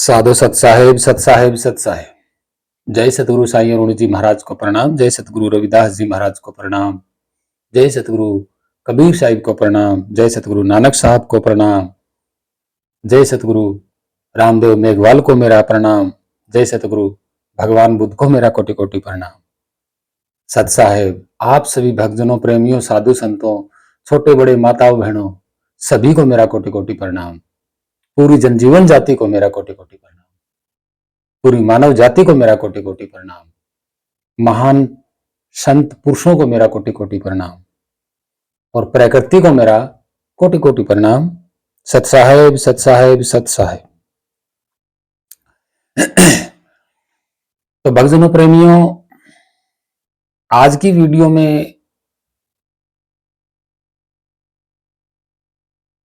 साधु सत साहेब सत साहेब सत साहेब। जय सतगुरु साईं अरुण जी महाराज को प्रणाम। जय सतगुरु रविदास जी महाराज को प्रणाम। जय सतगुरु कबीर साहिब को प्रणाम। जय सतगुरु नानक साहब को प्रणाम। जय सतगुरु रामदेव मेघवाल को मेरा प्रणाम। जय सतगुरु भगवान बुद्ध को मेरा कोटि कोटि प्रणाम। सत साहेब, आप सभी भक्तजनों, प्रेमियों, साधु संतों, छोटे बड़े माताओं बहनों, सभी को मेरा कोटि कोटि प्रणाम। पूरी जनजीवन जाति को मेरा कोटि कोटि प्रणाम। पूरी मानव जाति को मेरा कोटि कोटि प्रणाम। महान संत पुरुषों को मेरा कोटि कोटि प्रणाम और प्रकृति को मेरा कोटि कोटि प्रणाम। सत साहेब सत साहेब सत साहेब। तो भक्तजनों, प्रेमियों, आज की वीडियो में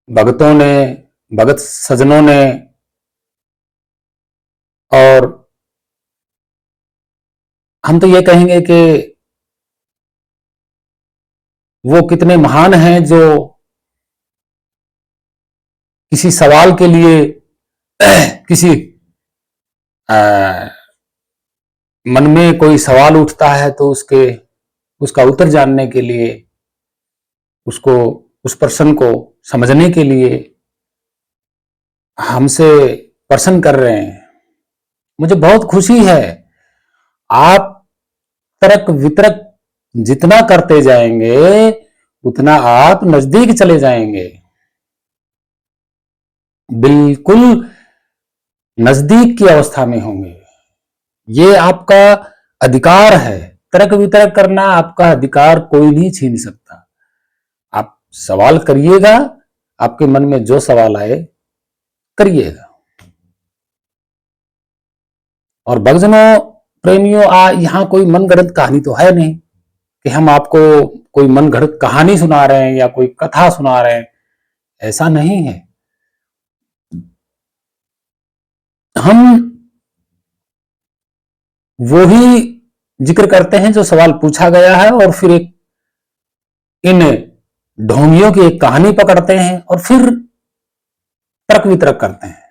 भक्तों ने, भगत सज्जनों ने और हम तो ये कहेंगे कि वो कितने महान हैं जो किसी सवाल के लिए किसी मन में कोई सवाल उठता है तो उसका उत्तर जानने के लिए, उस प्रश्न को समझने के लिए हमसे प्रश्न कर रहे हैं। मुझे बहुत खुशी है। आप तर्क वितर्क जितना करते जाएंगे उतना आप नजदीक चले जाएंगे, बिल्कुल नजदीक की अवस्था में होंगे। ये आपका अधिकार है। तर्क वितर्क करना आपका अधिकार कोई नहीं छीन सकता। आप सवाल करिएगा, आपके मन में जो सवाल आए करिएगा। और भक्तजनों, प्रेमियों, यहां कोई मनगढ़ंत कहानी तो है नहीं कि हम आपको कोई मनगढ़ंत कहानी सुना रहे हैं या कोई कथा सुना रहे हैं। ऐसा नहीं है। हम वो ही जिक्र करते हैं जो सवाल पूछा गया है और फिर इन ढोंगियों की एक कहानी पकड़ते हैं और फिर तर्क वितर्क करते हैं।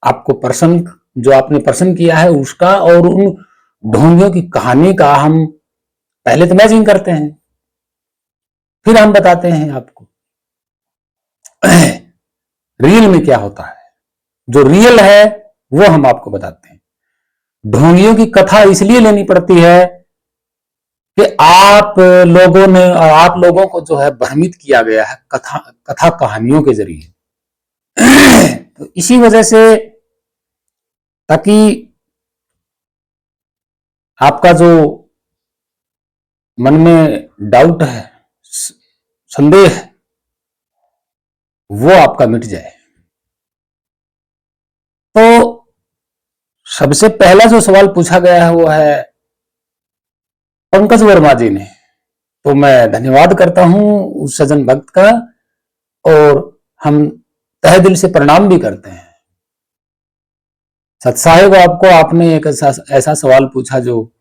आपको प्रश्न, जो आपने प्रश्न किया है उसका और उन ढोंगियों की कहानी का हम पहले तो मैचिंग करते हैं, फिर हम बताते हैं आपको रियल में क्या होता है। जो रियल है वो हम आपको बताते हैं। ढोंगियों की कथा इसलिए लेनी पड़ती है कि आप लोगों को जो है भ्रमित किया गया है कथा कहानियों के जरिए। तो इसी वजह से, ताकि आपका जो मन में डाउट है, संदेह है, वो आपका मिट जाए। तो सबसे पहला जो सवाल पूछा गया है वो है पंकज वर्मा जी ने। तो मैं धन्यवाद करता हूं उस सज्जन भक्त का और हम तहे दिल से प्रणाम भी करते हैं। सत साहेब, आपने एक ऐसा सवाल पूछा जो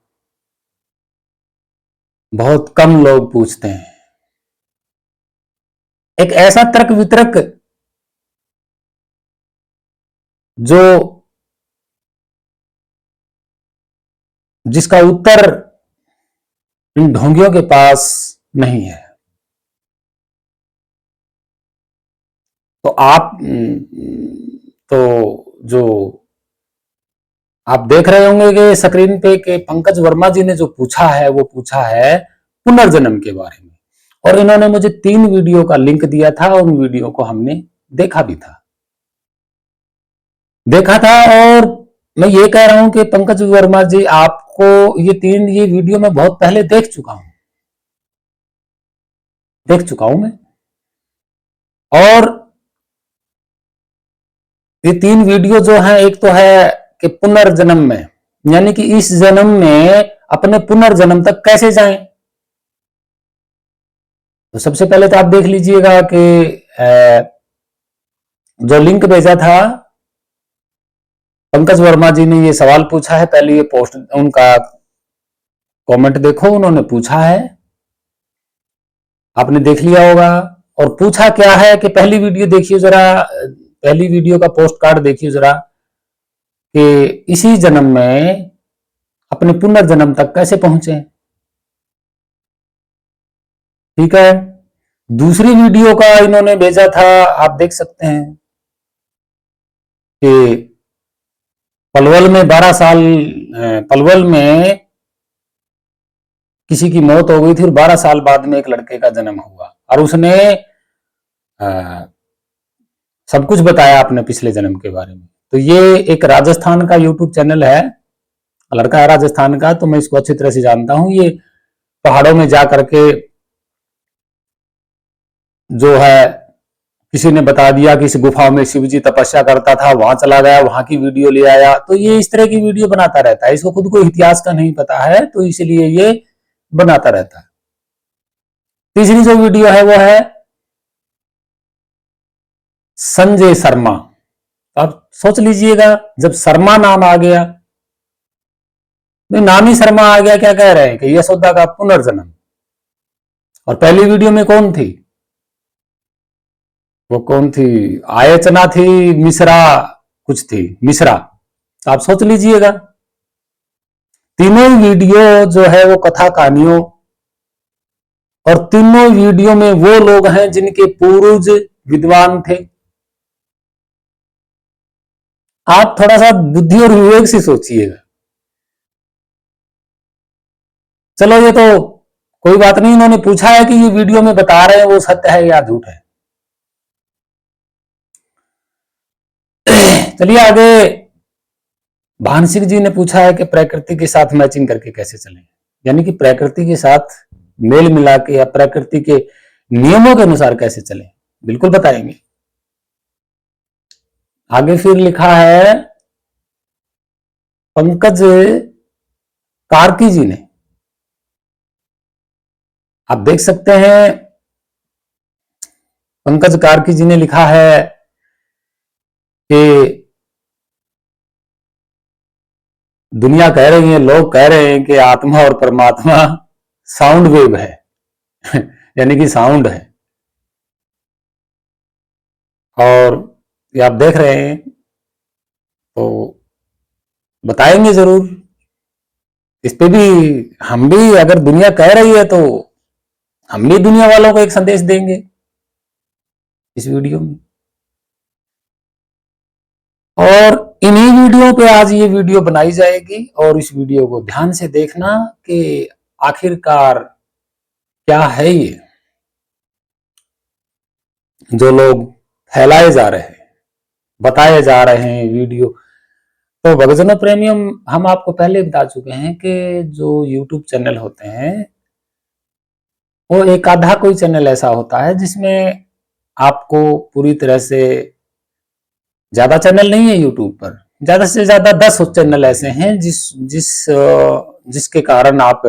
बहुत कम लोग पूछते हैं। एक ऐसा तर्क वितर्क जिसका उत्तर इन ढोंगियों के पास नहीं है। तो जो आप देख रहे होंगे कि स्क्रीन पे कि पंकज वर्मा जी ने जो पूछा है वो पूछा है पुनर्जन्म के बारे में। और इन्होंने मुझे 3 वीडियो का लिंक दिया था। उन वीडियो को हमने देखा था और मैं ये कह रहा हूं कि पंकज वर्मा जी, आपको ये वीडियो मैं बहुत पहले देख चुका हूं मैं। और ये 3 वीडियो जो है, एक तो है कि पुनर्जन्म में, यानी कि इस जन्म में अपने पुनर्जन्म तक कैसे जाएं। तो सबसे पहले तो आप देख लीजिएगा कि जो लिंक भेजा था, पंकज वर्मा जी ने ये सवाल पूछा है। पहले ये पोस्ट, उनका कमेंट देखो, उन्होंने पूछा है, आपने देख लिया होगा। और पूछा क्या है कि पहली वीडियो देखिए जरा, पहली वीडियो का पोस्ट कार्ड देखिए जरा कि इसी जन्म में अपने पुनर्जन्म तक कैसे पहुंचे। ठीक है, दूसरी वीडियो का इन्होंने भेजा था, आप देख सकते हैं कि पलवल में 12 साल, पलवल में किसी की मौत हो गई थी और 12 साल बाद में एक लड़के का जन्म हुआ और उसने सब कुछ बताया अपने पिछले जन्म के बारे में। तो ये एक राजस्थान का यूट्यूब चैनल है, लड़का है राजस्थान का, तो मैं इसको अच्छी तरह से जानता हूं। ये पहाड़ों में जा करके जो है किसी ने बता दिया कि इस गुफा में शिव जी तपस्या करता था, वहां चला गया, वहां की वीडियो ले आया। तो ये इस तरह की वीडियो बनाता रहता है, इसको खुद को इतिहास का नहीं पता है, तो इसलिए ये बनाता रहता है। तीसरी जो वीडियो है वो है संजय शर्मा। आप सोच लीजिएगा, जब शर्मा नाम आ गया, नाम ही शर्मा आ गया, क्या कह रहे हैं कि यशोदा का पुनर्जन्म। और पहली वीडियो में कौन थी, वो कौन थी, आयचना थी, मिश्रा कुछ थी, मिश्रा। तो आप सोच लीजिएगा, तीनों वीडियो जो है वो कथा कहानियों, और तीनों वीडियो में वो लोग हैं जिनके पूर्वज विद्वान थे। आप थोड़ा सा बुद्धि और विवेक से सोचिएगा। चलो ये तो कोई बात नहीं, इन्होंने पूछा है कि ये वीडियो में बता रहे हैं वो सत्य है या झूठ है। चलिए आगे, भानसिक जी ने पूछा है कि प्रकृति के साथ मैचिंग करके कैसे चलें, यानी कि प्रकृति के साथ मेल मिला के या प्रकृति के नियमों के अनुसार कैसे चलें। बिल्कुल बताएंगे। आगे फिर लिखा है पंकज कार्की जी ने, आप देख सकते हैं, पंकज कार्की जी ने लिखा है कि दुनिया कह रही है, लोग कह रहे हैं कि आत्मा और परमात्मा साउंड वेव है यानी कि साउंड है। और ये आप देख रहे हैं, तो बताएंगे जरूर इस पे भी। हम भी, अगर दुनिया कह रही है तो हम भी दुनिया वालों को एक संदेश देंगे इस वीडियो में। और इन्हीं वीडियो पे आज ये वीडियो बनाई जाएगी, और इस वीडियो को ध्यान से देखना कि आखिरकार क्या है ये जो लोग फैलाए जा रहे हैं, बताए जा रहे हैं वीडियो। तो भक्तजनों प्रेमियम, हम आपको पहले बता चुके हैं कि जो YouTube चैनल होते हैं वो एक आधा कोई चैनल ऐसा होता है जिसमें आपको पूरी तरह से, ज्यादा चैनल नहीं है YouTube पर, ज्यादा से ज्यादा 10 चैनल ऐसे हैं जिसके कारण आप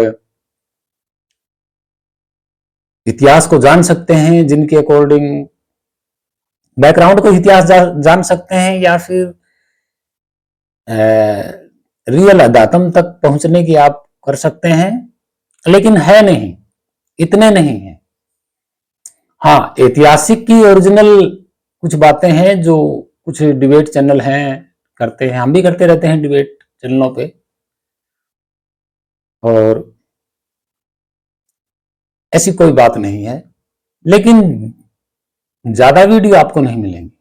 इतिहास को जान सकते हैं, जिनके अकॉर्डिंग बैकग्राउंड को इतिहास जान सकते हैं, या फिर रियल अध्यात्म तक पहुंचने की आप कर सकते हैं। लेकिन है नहीं, इतने नहीं है। हाँ, ऐतिहासिक की ओरिजिनल कुछ बातें हैं जो कुछ डिबेट चैनल हैं करते हैं, हम भी करते रहते हैं डिबेट चैनलों पे, और ऐसी कोई बात नहीं है। लेकिन ज्यादा वीडियो आपको नहीं मिलेंगे।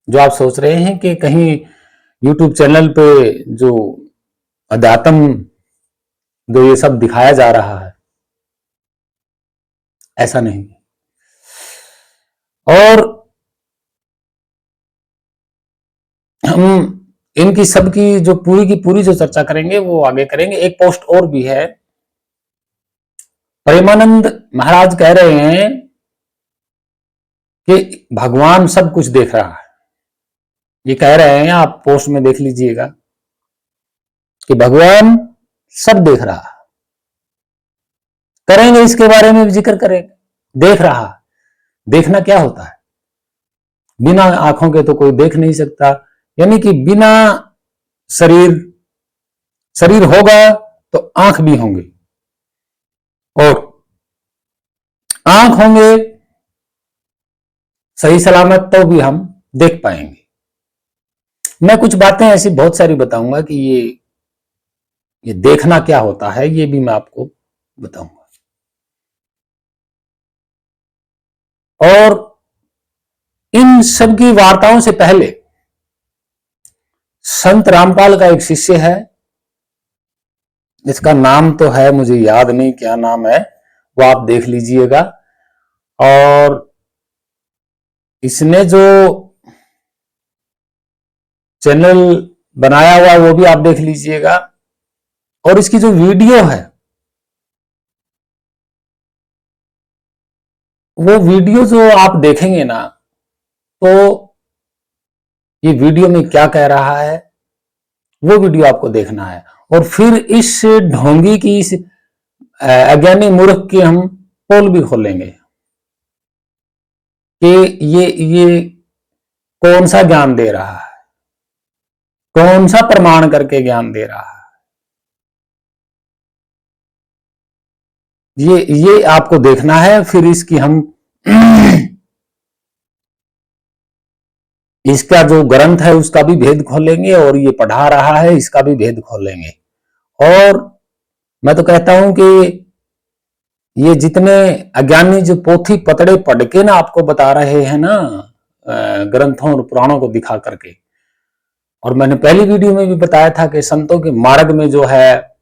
जो आप सोच रहे हैं कि कहीं YouTube चैनल पे जो अध्यात्म, जो ये सब दिखाया जा रहा है, ऐसा नहीं। और हम इनकी सबकी जो पूरी की पूरी जो चर्चा करेंगे वो आगे करेंगे। एक पोस्ट और भी है, प्रेमानंद महाराज कह रहे हैं कि भगवान सब कुछ देख रहा है। ये कह रहे हैं, आप पोस्ट में देख लीजिएगा कि भगवान सब देख रहा है। करेंगे इसके बारे में भी जिक्र करेंगे। देख रहा, देखना क्या होता है, बिना आंखों के तो कोई देख नहीं सकता, यानी कि बिना शरीर, शरीर होगा तो आंख भी होंगे, और आंख होंगे सही सलामत तो भी हम देख पाएंगे। मैं कुछ बातें ऐसी बहुत सारी बताऊंगा कि ये देखना क्या होता है, ये भी मैं आपको बताऊंगा। और इन सब की वार्ताओं से पहले संत रामपाल का एक शिष्य है, इसका नाम तो है, मुझे याद नहीं क्या नाम है, वो आप देख लीजिएगा। और इसने जो चैनल बनाया हुआ वो भी आप देख लीजिएगा। और इसकी जो वीडियो है, वो वीडियो जो आप देखेंगे ना, तो ये वीडियो में क्या कह रहा है वो वीडियो आपको देखना है। और फिर इस ढोंगी की, इस अज्ञानी मूर्ख की हम पोल भी खोलेंगे कि ये कौन सा ज्ञान दे रहा है, कौन सा प्रमाण करके ज्ञान दे रहा है। ये आपको देखना है। फिर इसकी हम इसका जो ग्रंथ है उसका भी भेद खोलेंगे, और ये पढ़ा रहा है इसका भी भेद खोलेंगे। और मैं तो कहता हूं कि ये जितने अज्ञानी जो पोथी पतड़े पढ़ के ना आपको बता रहे हैं ना, ग्रंथों और पुराणों को दिखा करके, और मैंने पहली वीडियो में भी बताया था कि संतों के मार्ग में जो है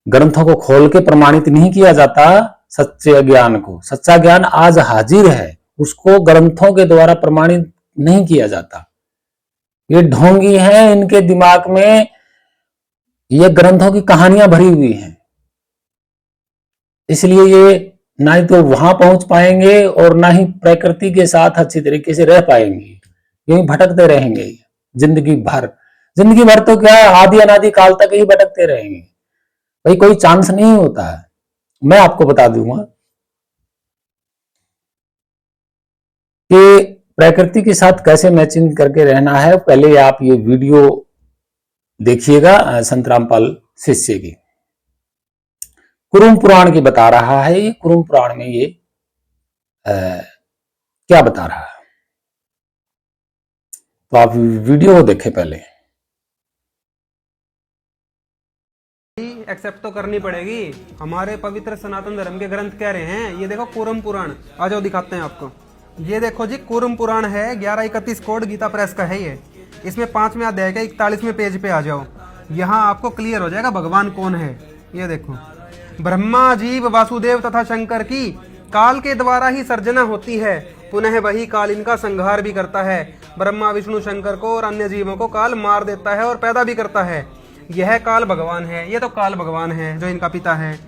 ग्रंथों को खोल के प्रमाणित नहीं किया जाता सच्चे ज्ञान को। सच्चा ज्ञान आज हाजिर है, उसको ग्रंथों के द्वारा प्रमाणित नहीं किया जाता। ये ढोंगी हैं, इनके दिमाग में ये ग्रंथों की कहानियां भरी हुई हैं, इसलिए ये ना ही तो वहां पहुंच पाएंगे और ना ही प्रकृति के साथ अच्छी तरीके से रह पाएंगे। यही भटकते रहेंगे जिंदगी भर। जिंदगी भर तो क्या, आदि अनादि काल तक ही भटकते रहेंगे भाई, कोई चांस नहीं होता है। मैं आपको बता दूंगा कि प्रकृति के साथ कैसे मैचिंग करके रहना है। पहले आप ये वीडियो देखिएगा संत रामपाल शिष्य की, कुरुम पुराण की बता रहा है। ये कुरुम पुराण में ये क्या बता रहा है, तो आप वीडियो को देखें पहले। एक्सेप्ट तो करनी पड़ेगी। हमारे पवित्र सनातन धर्म के ग्रंथ कह रहे हैं। ये देखो कूरम पुराण, आ जाओ दिखाते हैं आपको। ये देखो जी कूरम पुराण है, 1131 कोड गीता प्रेस का है ये। इसमें 5वें अध्याय का 41वें पेज पे आ जाओ, यहाँ आपको क्लियर हो जाएगा भगवान कौन है। ये देखो, ब्रह्मा जीव वासुदेव तथा शंकर की काल के द्वारा ही सर्जना होती है, पुनः वही काल इनका संहार भी करता है। ब्रह्मा विष्णु शंकर को और अन्य जीवों को काल मार देता है और पैदा भी करता है। यह काल भगवान है। ये तो काल भगवान है जो इनका पिता है।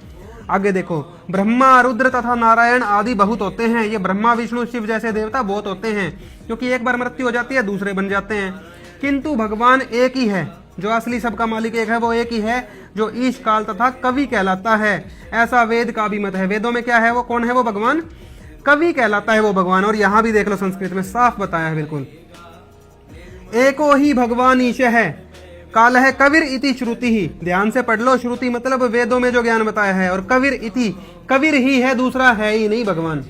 आगे देखो, ब्रह्मा रुद्र तथा नारायण आदि बहुत होते हैं। ये ब्रह्मा विष्णु शिव जैसे देवता बहुत होते हैं, क्योंकि एक बार मृत्यु हो जाती है दूसरे बन जाते हैं। किंतु भगवान एक ही है, जो असली सबका मालिक एक है, वो एक ही है जो ईश काल तथा कवि कहलाता है। ऐसा वेद का भी मत है। वेदों में क्या है, वो कौन है, वो भगवान कवि कहलाता है वो भगवान। और यहाँ भी देख लो, संस्कृत में साफ बताया है बिल्कुल, एको ही भगवान ईश है, काल है कविर इति श्रुति ही। ध्यान से पढ़ लो, श्रुति मतलब वेदों में जो ज्ञान बताया है, और कविर इति, कविर ही है, दूसरा है ही नहीं भगवान।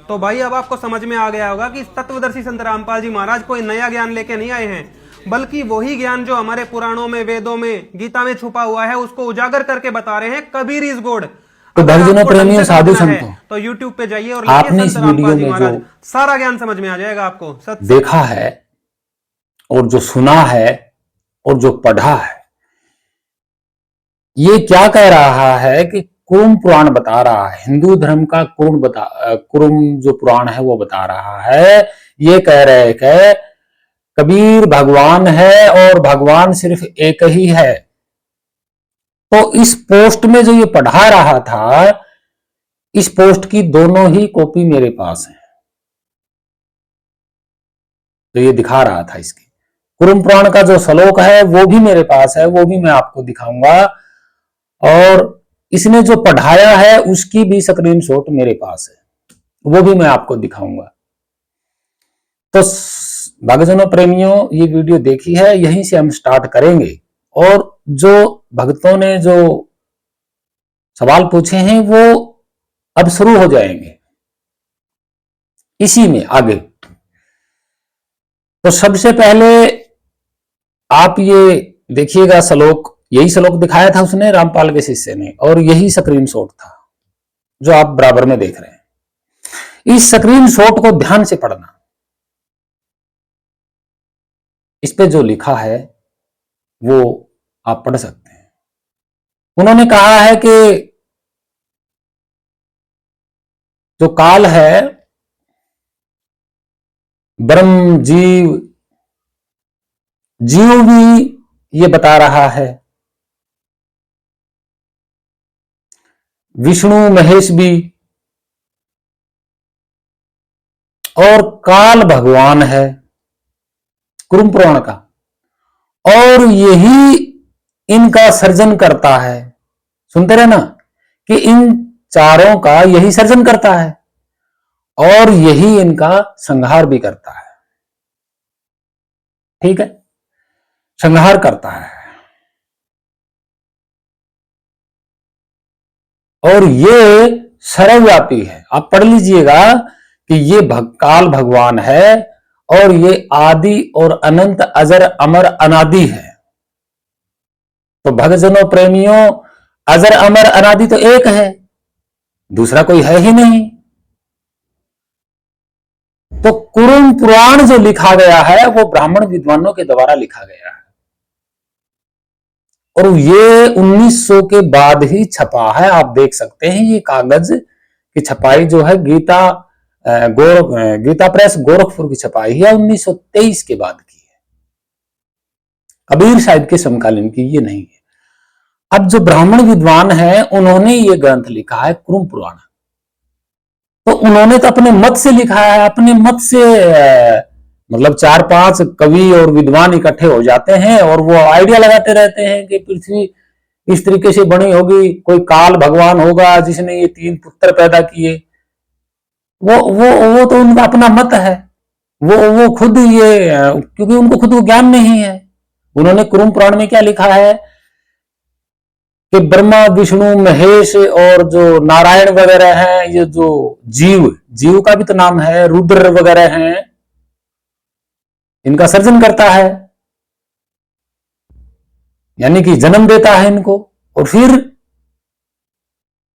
तो भाई अब आपको समझ में आ गया होगा कि तत्वदर्शी संत रामपाल जी महाराज कोई नया ज्ञान लेके नहीं आए हैं, बल्कि वही ज्ञान जो हमारे पुराणों में, वेदों में, गीता में छुपा हुआ है, उसको उजागर करके बता रहे हैं। Kabir is God. तो भक्तजनों, प्रेमियों, साधु संतों, तो यूट्यूब पे जाइए और आपने इस वीडियो में जो सारा ज्ञान समझ में आ जाएगा आपको। देखा है और जो सुना है और जो पढ़ा है, ये क्या कह रहा है कि कुरुम पुराण बता रहा है, हिंदू धर्म का कुरुम जो पुराण है वो बता रहा है। ये कह रहे हैं कि कबीर भगवान है और भगवान सिर्फ एक ही है। तो इस पोस्ट में जो ये पढ़ा रहा था, इस पोस्ट की दोनों ही कॉपी मेरे पास है। तो ये दिखा रहा था इसकी, कुरुम पुराण का जो श्लोक है वो भी मेरे पास है, वो भी मैं आपको दिखाऊंगा। और इसने जो पढ़ाया है उसकी भी स्क्रीनशॉट मेरे पास है, वो भी मैं आपको दिखाऊंगा। तो भक्तजनों, प्रेमियों, ये वीडियो देखी है, यहीं से हम स्टार्ट करेंगे। और जो भक्तों ने जो सवाल पूछे हैं वो अब शुरू हो जाएंगे इसी में आगे। तो सबसे पहले आप ये देखिएगा श्लोक, यही श्लोक दिखाया था उसने रामपाल के शिष्य ने, और यही स्क्रीनशॉट था जो आप बराबर में देख रहे हैं। इस स्क्रीनशॉट को ध्यान से पढ़ना। इस पे जो लिखा है वो आप पढ़ सकते हैं। उन्होंने कहा है कि जो काल है, ब्रह्म, जीव, जीव भी ये बता रहा है, विष्णु महेश भी, और काल भगवान है कुरुम पुराण का, और यही इनका सर्जन करता है। सुनते रहे ना कि इन चारों का यही सर्जन करता है और यही इनका संहार भी करता है। ठीक है, संहार करता है। और ये सर्वव्यापी है। आप पढ़ लीजिएगा कि ये काल भगवान है और ये आदि और अनंत, अजर, अमर, अनादि है। तो भक्तजनों, प्रेमियों, अजर, अमर, अनादि तो एक है, दूसरा कोई है ही नहीं। तो कुरुम पुराण जो लिखा गया है वो ब्राह्मण विद्वानों के द्वारा लिखा गया है, और ये 1900 के बाद ही छपा है। आप देख सकते हैं ये कागज की छपाई जो है गीता प्रेस गोरखपुर की छपाई है, 1923 के बाद की है। कबीर साहिब के समकालीन की ये नहीं है। अब जो ब्राह्मण विद्वान है उन्होंने ये ग्रंथ लिखा है कुरुम पुराण, तो उन्होंने तो अपने मत से लिखा है। अपने मत से मतलब 4-5 कवि और विद्वान इकट्ठे हो जाते हैं और वो आइडिया लगाते रहते हैं कि पृथ्वी इस तरीके से बनी होगी, कोई काल भगवान होगा जिसने ये 3 पुत्र पैदा किए। वो तो उनका अपना मत है। वो खुद ये, क्योंकि उनको खुद ज्ञान नहीं है। उन्होंने कुरुम पुराण में क्या लिखा है कि ब्रह्मा, विष्णु, महेश और जो नारायण वगैरह हैं, ये जो जीव का भी तो नाम है, रुद्र वगैरह हैं, इनका सर्जन करता है, यानी कि जन्म देता है इनको और फिर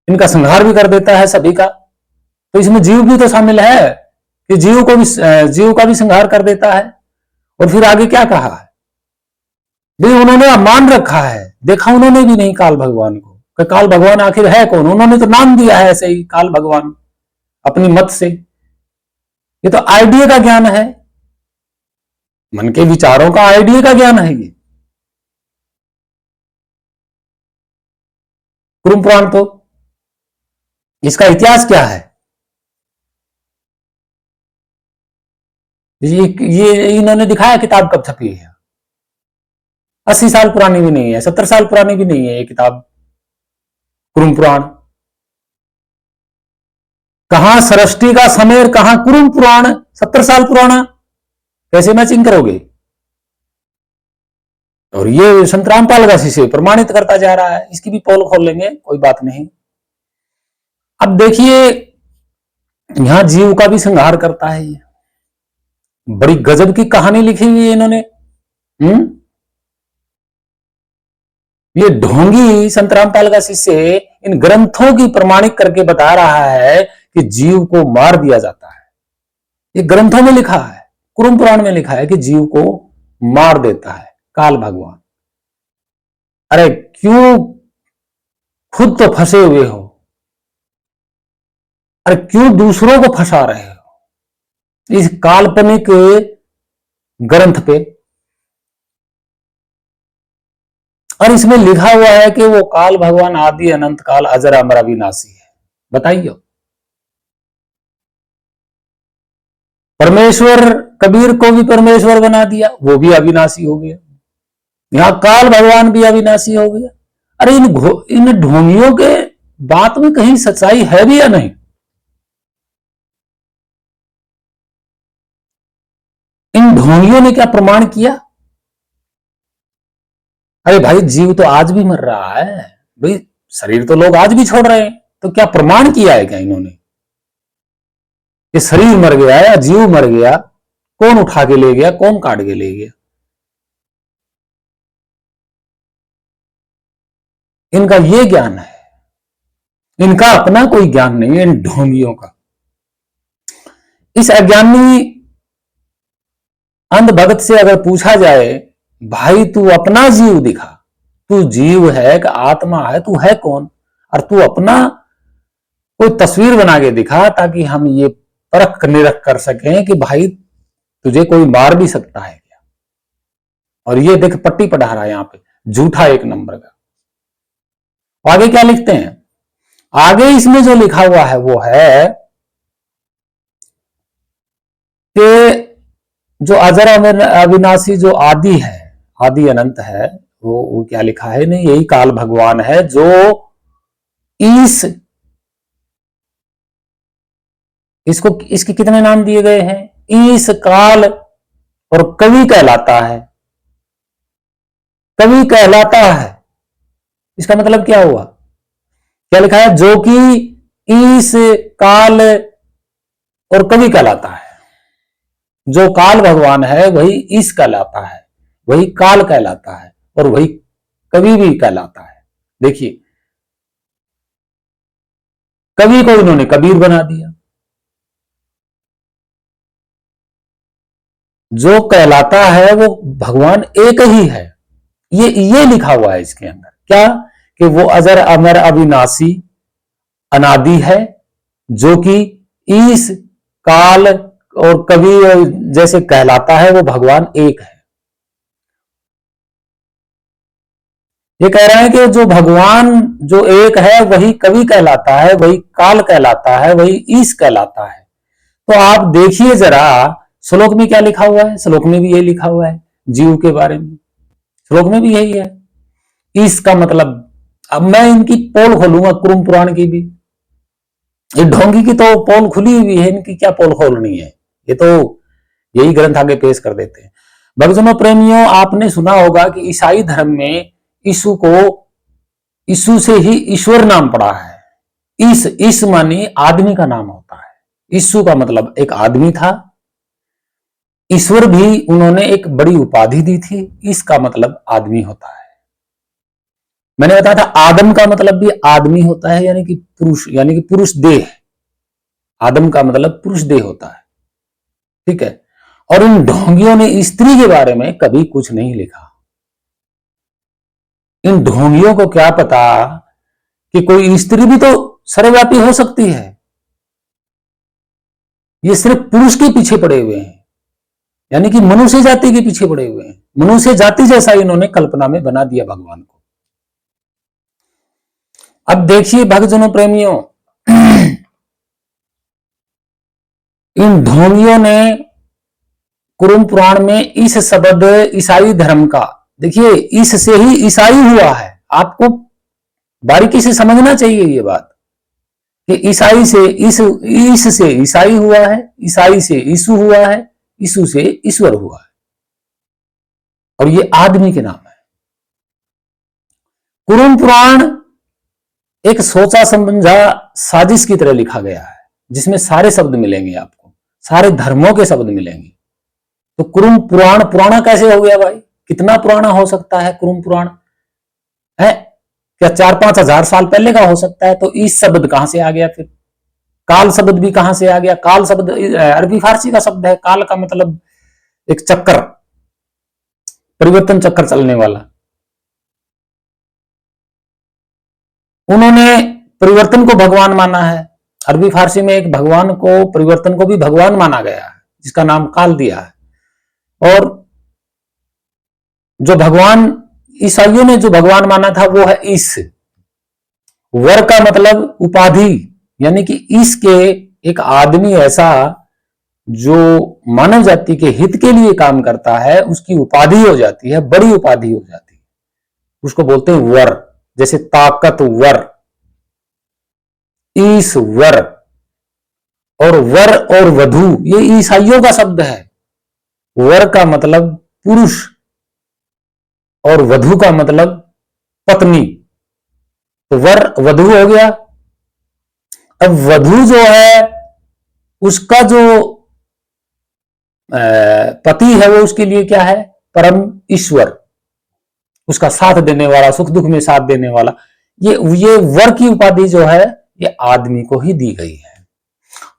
इनका संहार भी कर देता है सभी का। तो इसमें जीव भी तो शामिल है कि जीव का भी संहार कर देता है। और फिर आगे क्या कहा है, भाई उन्होंने मान रखा है, देखा उन्होंने भी नहीं काल भगवान को, कि काल भगवान आखिर है कौन। उन्होंने तो नाम दिया है ऐसे ही काल भगवान अपनी मत से। ये तो आइडिया का ज्ञान है, मन के विचारों का आइडिया का ज्ञान है ये कुरुम पुराण। तो इसका इतिहास क्या है, ये इन्होंने दिखाया किताब कब छपी है। 80 साल पुरानी भी नहीं है, 70 साल पुरानी भी नहीं है ये किताब कुरुम पुराण। कहां सृष्टि का समय, कहां कुरुम पुराण 70 साल पुराना, कैसे मैचिंग करोगे। और ये संत रामपाल का शिष्य प्रमाणित करता जा रहा है। इसकी भी पोल खोल लेंगे, कोई बात नहीं। अब देखिए यहां जीव का भी संहार करता है। ये बड़ी गजब की कहानी लिखी हुई है इन्होंने। ये ढोंगी संत रामपाल का शिष्य इन ग्रंथों की प्रमाणित करके बता रहा है कि जीव को मार दिया जाता है। ये ग्रंथों में लिखा है, कुरुम पुराण में लिखा है कि जीव को मार देता है काल भगवान। अरे क्यों खुद तो फंसे हुए हो, अरे क्यों दूसरों को फंसा रहे हो इस काल्पनिक ग्रंथ पे। और इसमें लिखा हुआ है कि वो काल भगवान आदि अनंत काल अजर अमर अविनाशी है। बताइए, परमेश्वर कबीर को भी परमेश्वर बना दिया, वो भी अविनाशी हो गया। यहां काल भगवान भी अविनाशी हो गया। अरे इन ढोंगियों के बात में कहीं सच्चाई है भी या नहीं। इन ढोंगियों ने क्या प्रमाण किया। अरे भाई जीव तो आज भी मर रहा है, भाई शरीर तो लोग आज भी छोड़ रहे हैं, तो क्या प्रमाण किया है क्या इन्होंने कि शरीर मर गया या जीव मर गया। कौन उठा के ले गया, कौन काट के ले गया। इनका ये ज्ञान है, इनका अपना कोई ज्ञान नहीं है इन ढोंगियों का। इस अज्ञानी अंधभगत से अगर पूछा जाए, भाई तू अपना जीव दिखा, तू जीव है कि आत्मा है, तू है कौन, और तू अपना कोई तस्वीर बना के दिखा ताकि हम ये परख निरख कर सकें कि भाई तुझे कोई मार भी सकता है क्या। और ये देख पट्टी पढ़ा रहा है यहां पे, झूठा एक नंबर का। आगे क्या लिखते हैं, आगे इसमें जो लिखा हुआ है वो है कि जो अजर अविनाशी जो आदि है, आदि अनंत है, वो क्या लिखा है, नहीं यही काल भगवान है जो इसको इसके कितने नाम दिए गए हैं, ईस, काल और कवि कहलाता है। कवि कहलाता है, इसका मतलब क्या हुआ, क्या लिखा है, जो कि ईस, काल और कवि कहलाता है। जो काल भगवान है वही ईस कहलाता है, वही काल कहलाता है और वही कवि भी कहलाता है। देखिए कवि को इन्होंने कबीर बना दिया। जो कहलाता है वो भगवान एक ही है, ये लिखा हुआ है इसके अंदर, क्या कि वो अजर अमर अविनाशी अनादि है, जो कि ईस, काल और कवि जैसे कहलाता है, वो भगवान एक है। ये कह रहे हैं कि जो भगवान जो एक है वही कवि कहलाता है, वही काल कहलाता है, वही ईश कहलाता है। तो आप देखिए जरा श्लोक में क्या लिखा हुआ है, श्लोक में भी यही लिखा हुआ है जीव के बारे में, श्लोक में भी यही है। ईश का मतलब, अब मैं इनकी पोल खोलूंगा कुरुम पुराण की भी, ये ढोंगी की तो पोल खुली हुई है, इनकी क्या पोल खोलनी है, ये तो यही ग्रंथ आगे पेश कर देते हैं। भक्तजनों प्रेमियों, आपने सुना होगा कि ईसाई धर्म में यीशु को यीशु से ही ईश्वर नाम पड़ा है। इस मानी आदमी का नाम होता है, यीशु का मतलब एक आदमी था। ईश्वर भी उन्होंने एक बड़ी उपाधि दी थी, इसका मतलब आदमी होता है। मैंने बताया था आदम का मतलब भी आदमी होता है, यानी कि पुरुष, यानी कि पुरुष देह। आदम का मतलब पुरुष देह होता है, ठीक है। और इन ढोंगियों ने स्त्री के बारे में कभी कुछ नहीं लिखा। इन ढोंगियों को क्या पता कि कोई स्त्री भी तो सर्वव्यापी हो सकती है। ये सिर्फ पुरुष के पीछे पड़े हुए हैं, यानी कि मनुष्य जाति के पीछे पड़े हुए हैं। मनुष्य जाति जैसा इन्होंने कल्पना में बना दिया भगवान को। अब देखिए भक्तजनों प्रेमियों, इन ढोंगियों ने कुरुम पुराण में इस शब्द ईसाई धर्म का, देखिए इस से ही ईसाई हुआ है। आपको बारीकी से समझना चाहिए ये बात कि ईसाई से इस से ईसाई हुआ है, ईसाई से यीशु हुआ है, यीशु से ईश्वर हुआ है, और ये आदमी के नाम है। कुरुम पुराण एक सोचा समझा साजिश की तरह लिखा गया है, जिसमें सारे शब्द मिलेंगे, आपको सारे धर्मों के शब्द मिलेंगे। तो कुरुम पुराण पुराना कैसे हो गया भाई, कितना पुराना हो सकता है कुरुम पुराण, है क्या 4-5 हजार साल पहले का हो सकता है। तो इस शब्द कहां से आ गया, फिर काल शब्द भी कहां से आ गया। काल शब्द अरबी फारसी का शब्द है। काल का मतलब एक चक्कर, परिवर्तन चक्कर चलने वाला। उन्होंने परिवर्तन को भगवान माना है। अरबी फारसी में एक भगवान को, परिवर्तन को भी भगवान माना गया है, जिसका नाम काल दिया है। और जो भगवान ईसाइयों ने जो भगवान माना था वो है ईश। वर का मतलब उपाधि, यानी कि ईश के एक आदमी ऐसा जो मानव जाति के हित के लिए काम करता है, उसकी उपाधि हो जाती है, बड़ी उपाधि हो जाती है, उसको बोलते हैं वर। जैसे ताकतवर, ईश्वर, और वर और वधु ये ईसाइयों का शब्द है। वर का मतलब पुरुष और वधु का मतलब पत्नी, तो वर वधु हो गया। अब वधु जो है उसका जो पति है वो उसके लिए क्या है? परम ईश्वर, उसका साथ देने वाला, सुख दुख में साथ देने वाला। ये वर की उपाधि जो है ये आदमी को ही दी गई है।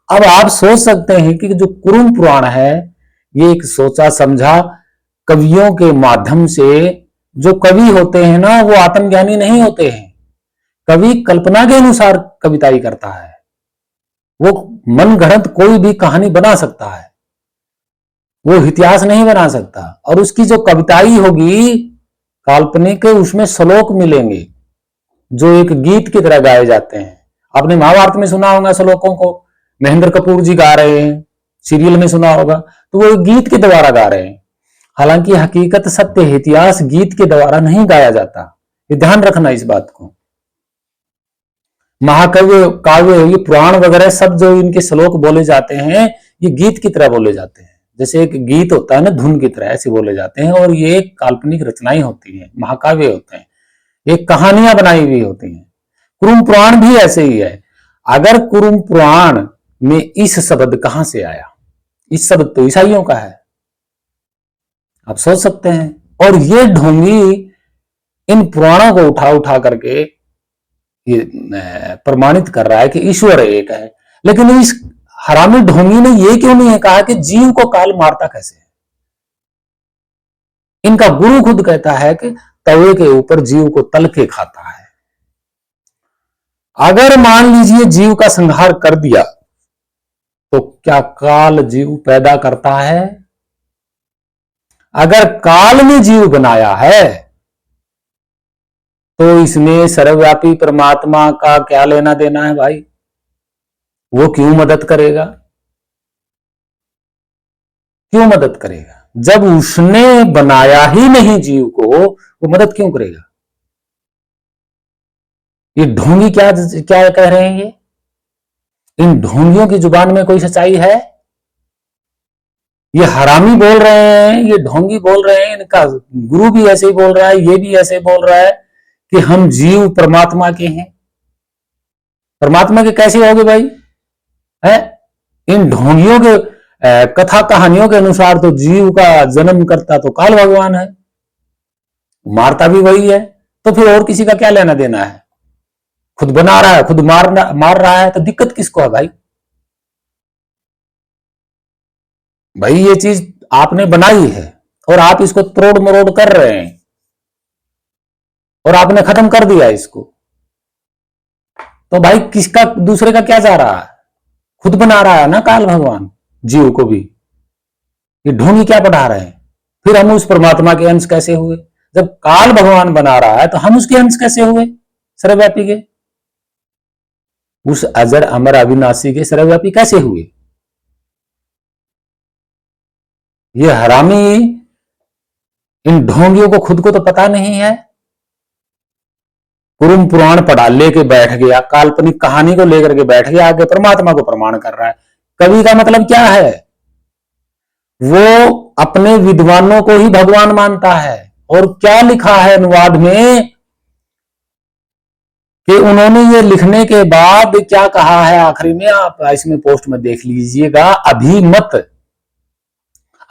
अब आप सोच सकते हैं कि जो कुरुम पुराण है ये एक सोचा समझा कवियों के माध्यम से, जो कवि होते हैं ना वो आत्मज्ञानी नहीं होते हैं। कवि कल्पना के अनुसार कविताई करता है, वो मन गढ़ंत कोई भी कहानी बना सकता है, वो इतिहास नहीं बना सकता। और उसकी जो कविताई होगी काल्पनिक, उसमें श्लोक मिलेंगे जो एक गीत की तरह गाए जाते हैं। आपने महाभारत में सुना होगा श्लोकों को, महेंद्र कपूर जी गा रहे हैं, सीरियल में सुना होगा, तो वो गीत के द्वारा गा रहे हैं। हालांकि हकीकत सत्य है, इतिहास गीत के द्वारा नहीं गाया जाता, ये ध्यान रखना इस बात को। महाकाव्य, काव्य, ये पुराण वगैरह सब जो इनके श्लोक बोले जाते हैं ये गीत की तरह बोले जाते हैं। जैसे एक गीत होता है ना धुन की तरह, ऐसे बोले जाते हैं। और ये काल्पनिक रचनाएं होती हैं, महाकाव्य होते हैं, ये कहानियां बनाई हुई होती हैं। कुरुम पुराण भी ऐसे ही है। अगर कुरुम पुराण में इस शब्द कहां से आया? इस शब्द तो ईसाइयों का है, आप सोच सकते हैं। और ये ढोंगी इन पुराणों को उठा उठा करके ये प्रमाणित कर रहा है कि ईश्वर एक है। लेकिन इस हरामी ढोंगी ने ये क्यों नहीं कहा कि जीव को काल मारता कैसे है? इनका गुरु खुद कहता है कि तवे के ऊपर जीव को तल के खाता है। अगर मान लीजिए जीव का संहार कर दिया तो क्या काल जीव पैदा करता है? अगर काल ने जीव बनाया है तो इसमें सर्वव्यापी परमात्मा का क्या लेना देना है भाई? वो क्यों मदद करेगा? क्यों मदद करेगा? जब उसने बनाया ही नहीं जीव को, वो मदद क्यों करेगा? ये ढोंगी क्या क्या कह रहे हैं? इन ढोंगियों की जुबान में कोई सच्चाई है? ये हरामी बोल रहे हैं, ये ढोंगी बोल रहे हैं, इनका गुरु भी ऐसे ही बोल रहा है, ये भी ऐसे बोल रहा है कि हम जीव परमात्मा के हैं। परमात्मा के कैसे होगे भाई? है इन ढोंगियों के कथा कहानियों के अनुसार तो जीव का जन्म करता तो काल भगवान है, मारता भी वही है, तो फिर और किसी का क्या लेना देना है? खुद बना रहा है, खुद मार रहा है, तो दिक्कत किसको है भाई? भाई ये चीज आपने बनाई है और आप इसको तोड़ मरोड़ कर रहे हैं और आपने खत्म कर दिया इसको, तो भाई किसका, दूसरे का क्या जा रहा है? खुद बना रहा है ना काल भगवान जीव को भी। ये ढोंगी क्या पढ़ा रहे हैं? फिर हम उस परमात्मा के अंश कैसे हुए? जब काल भगवान बना रहा है तो हम उसके अंश कैसे हुए? सर्वव्यापी के, उस अजर अमर अविनाशी के सर्वव्यापी कैसे हुए? ये हरामी इन ढोंगियों को खुद को तो पता नहीं है। कुरुम पुराण पढ़ा लेके बैठ गया, काल्पनिक कहानी को लेकर के बैठ गया, आगे परमात्मा को प्रमाण कर रहा है। कवि का मतलब क्या है? वो अपने विद्वानों को ही भगवान मानता है। और क्या लिखा है अनुवाद में कि उन्होंने ये लिखने के बाद क्या कहा है आखिरी में, आप इसमें पोस्ट में देख लीजिएगा, अभिमत।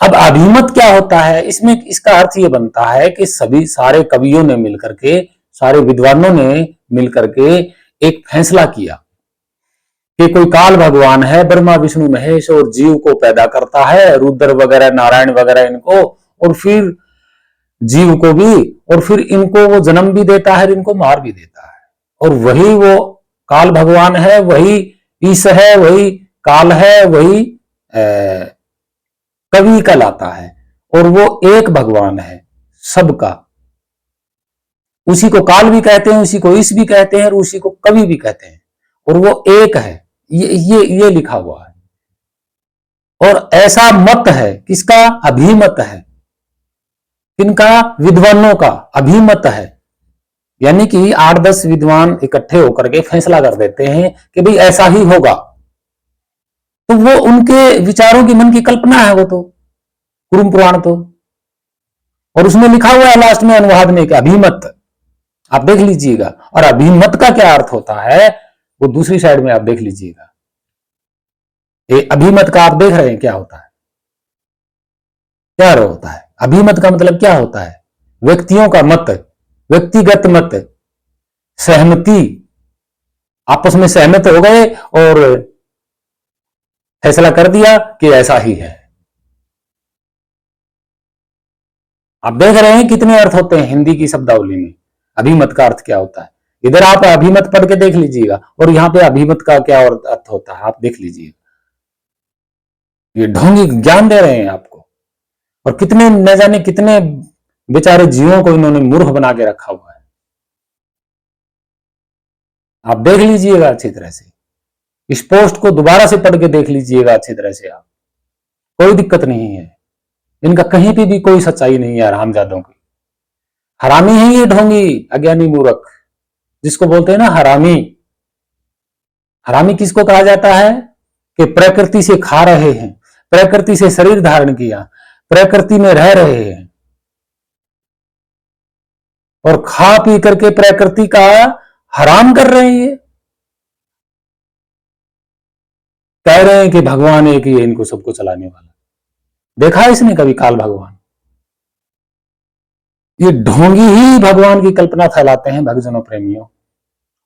अब अभिमत क्या होता है? इसमें इसका अर्थ ये बनता है कि सभी सारे कवियों ने मिलकर के, सारे विद्वानों ने मिलकर के एक फैसला किया कि कोई काल भगवान है, ब्रह्मा विष्णु महेश, और जीव को पैदा करता है, रुद्र वगैरह नारायण वगैरह इनको, और फिर जीव को भी, और फिर इनको वो जन्म भी देता है, इनको मार भी देता है। और वही वो काल भगवान है, वही ईश है, वही काल है, वही कवि कहलाता है। और वो एक भगवान है सबका, उसी को काल भी कहते हैं, उसी को ईश भी कहते हैं, और उसी को कवि भी कहते हैं, और वो एक है। ये लिखा हुआ है। और ऐसा मत है किसका? अभिमत है। किनका? विद्वानों का अभिमत है। यानी कि 8-10 विद्वान इकट्ठे होकर के फैसला कर देते हैं कि भाई ऐसा ही होगा, तो वो उनके विचारों की, मन की कल्पना है वो तो, कुरुम पुराण तो। और उसमें लिखा हुआ है लास्ट में अनुवाद में कि अभिमत, आप देख लीजिएगा। और अभिमत का क्या अर्थ होता है वो दूसरी साइड में आप देख लीजिएगा। ये अभिमत का आप देख रहे हैं क्या होता है? क्या होता है? अभिमत का मतलब क्या होता है? व्यक्तियों का मत, व्यक्तिगत मत, सहमति, आपस में सहमत हो गए और फैसला कर दिया कि ऐसा ही है। आप देख रहे हैं कितने अर्थ होते हैं हिंदी की शब्दावली में। अभिमत का अर्थ क्या होता है? इधर आप अभिमत पढ़ के देख लीजिएगा और यहाँ पे अभिमत का क्या अर्थ होता है आप देख लीजिएगा। ये ढोंगी ज्ञान दे रहे हैं आपको, और कितने न जाने कितने बेचारे जीवों को इन्होंने मूर्ख बना के रखा हुआ है। आप देख लीजिएगा अच्छी तरह से, इस पोस्ट को दोबारा से पढ़ के देख लीजिएगा अच्छी तरह से आप, कोई दिक्कत नहीं है। इनका कहीं पे भी कोई सच्चाई नहीं है हरामजादों की। हरामी है ये ढोंगी, अज्ञानी मूर्ख, जिसको बोलते हैं ना हरामी। हरामी किसको कहा जाता है? कि प्रकृति से खा रहे हैं, प्रकृति से शरीर धारण किया, प्रकृति में रह रहे हैं और खा पी करके प्रकृति का हराम कर रहे हैं। कह रहे हैं कि भगवान एक ही है इनको सबको चलाने वाला। देखा है इसने कभी काल भगवान? ये ढोंगी ही भगवान की कल्पना फैलाते हैं भक्तजनों प्रेमियों।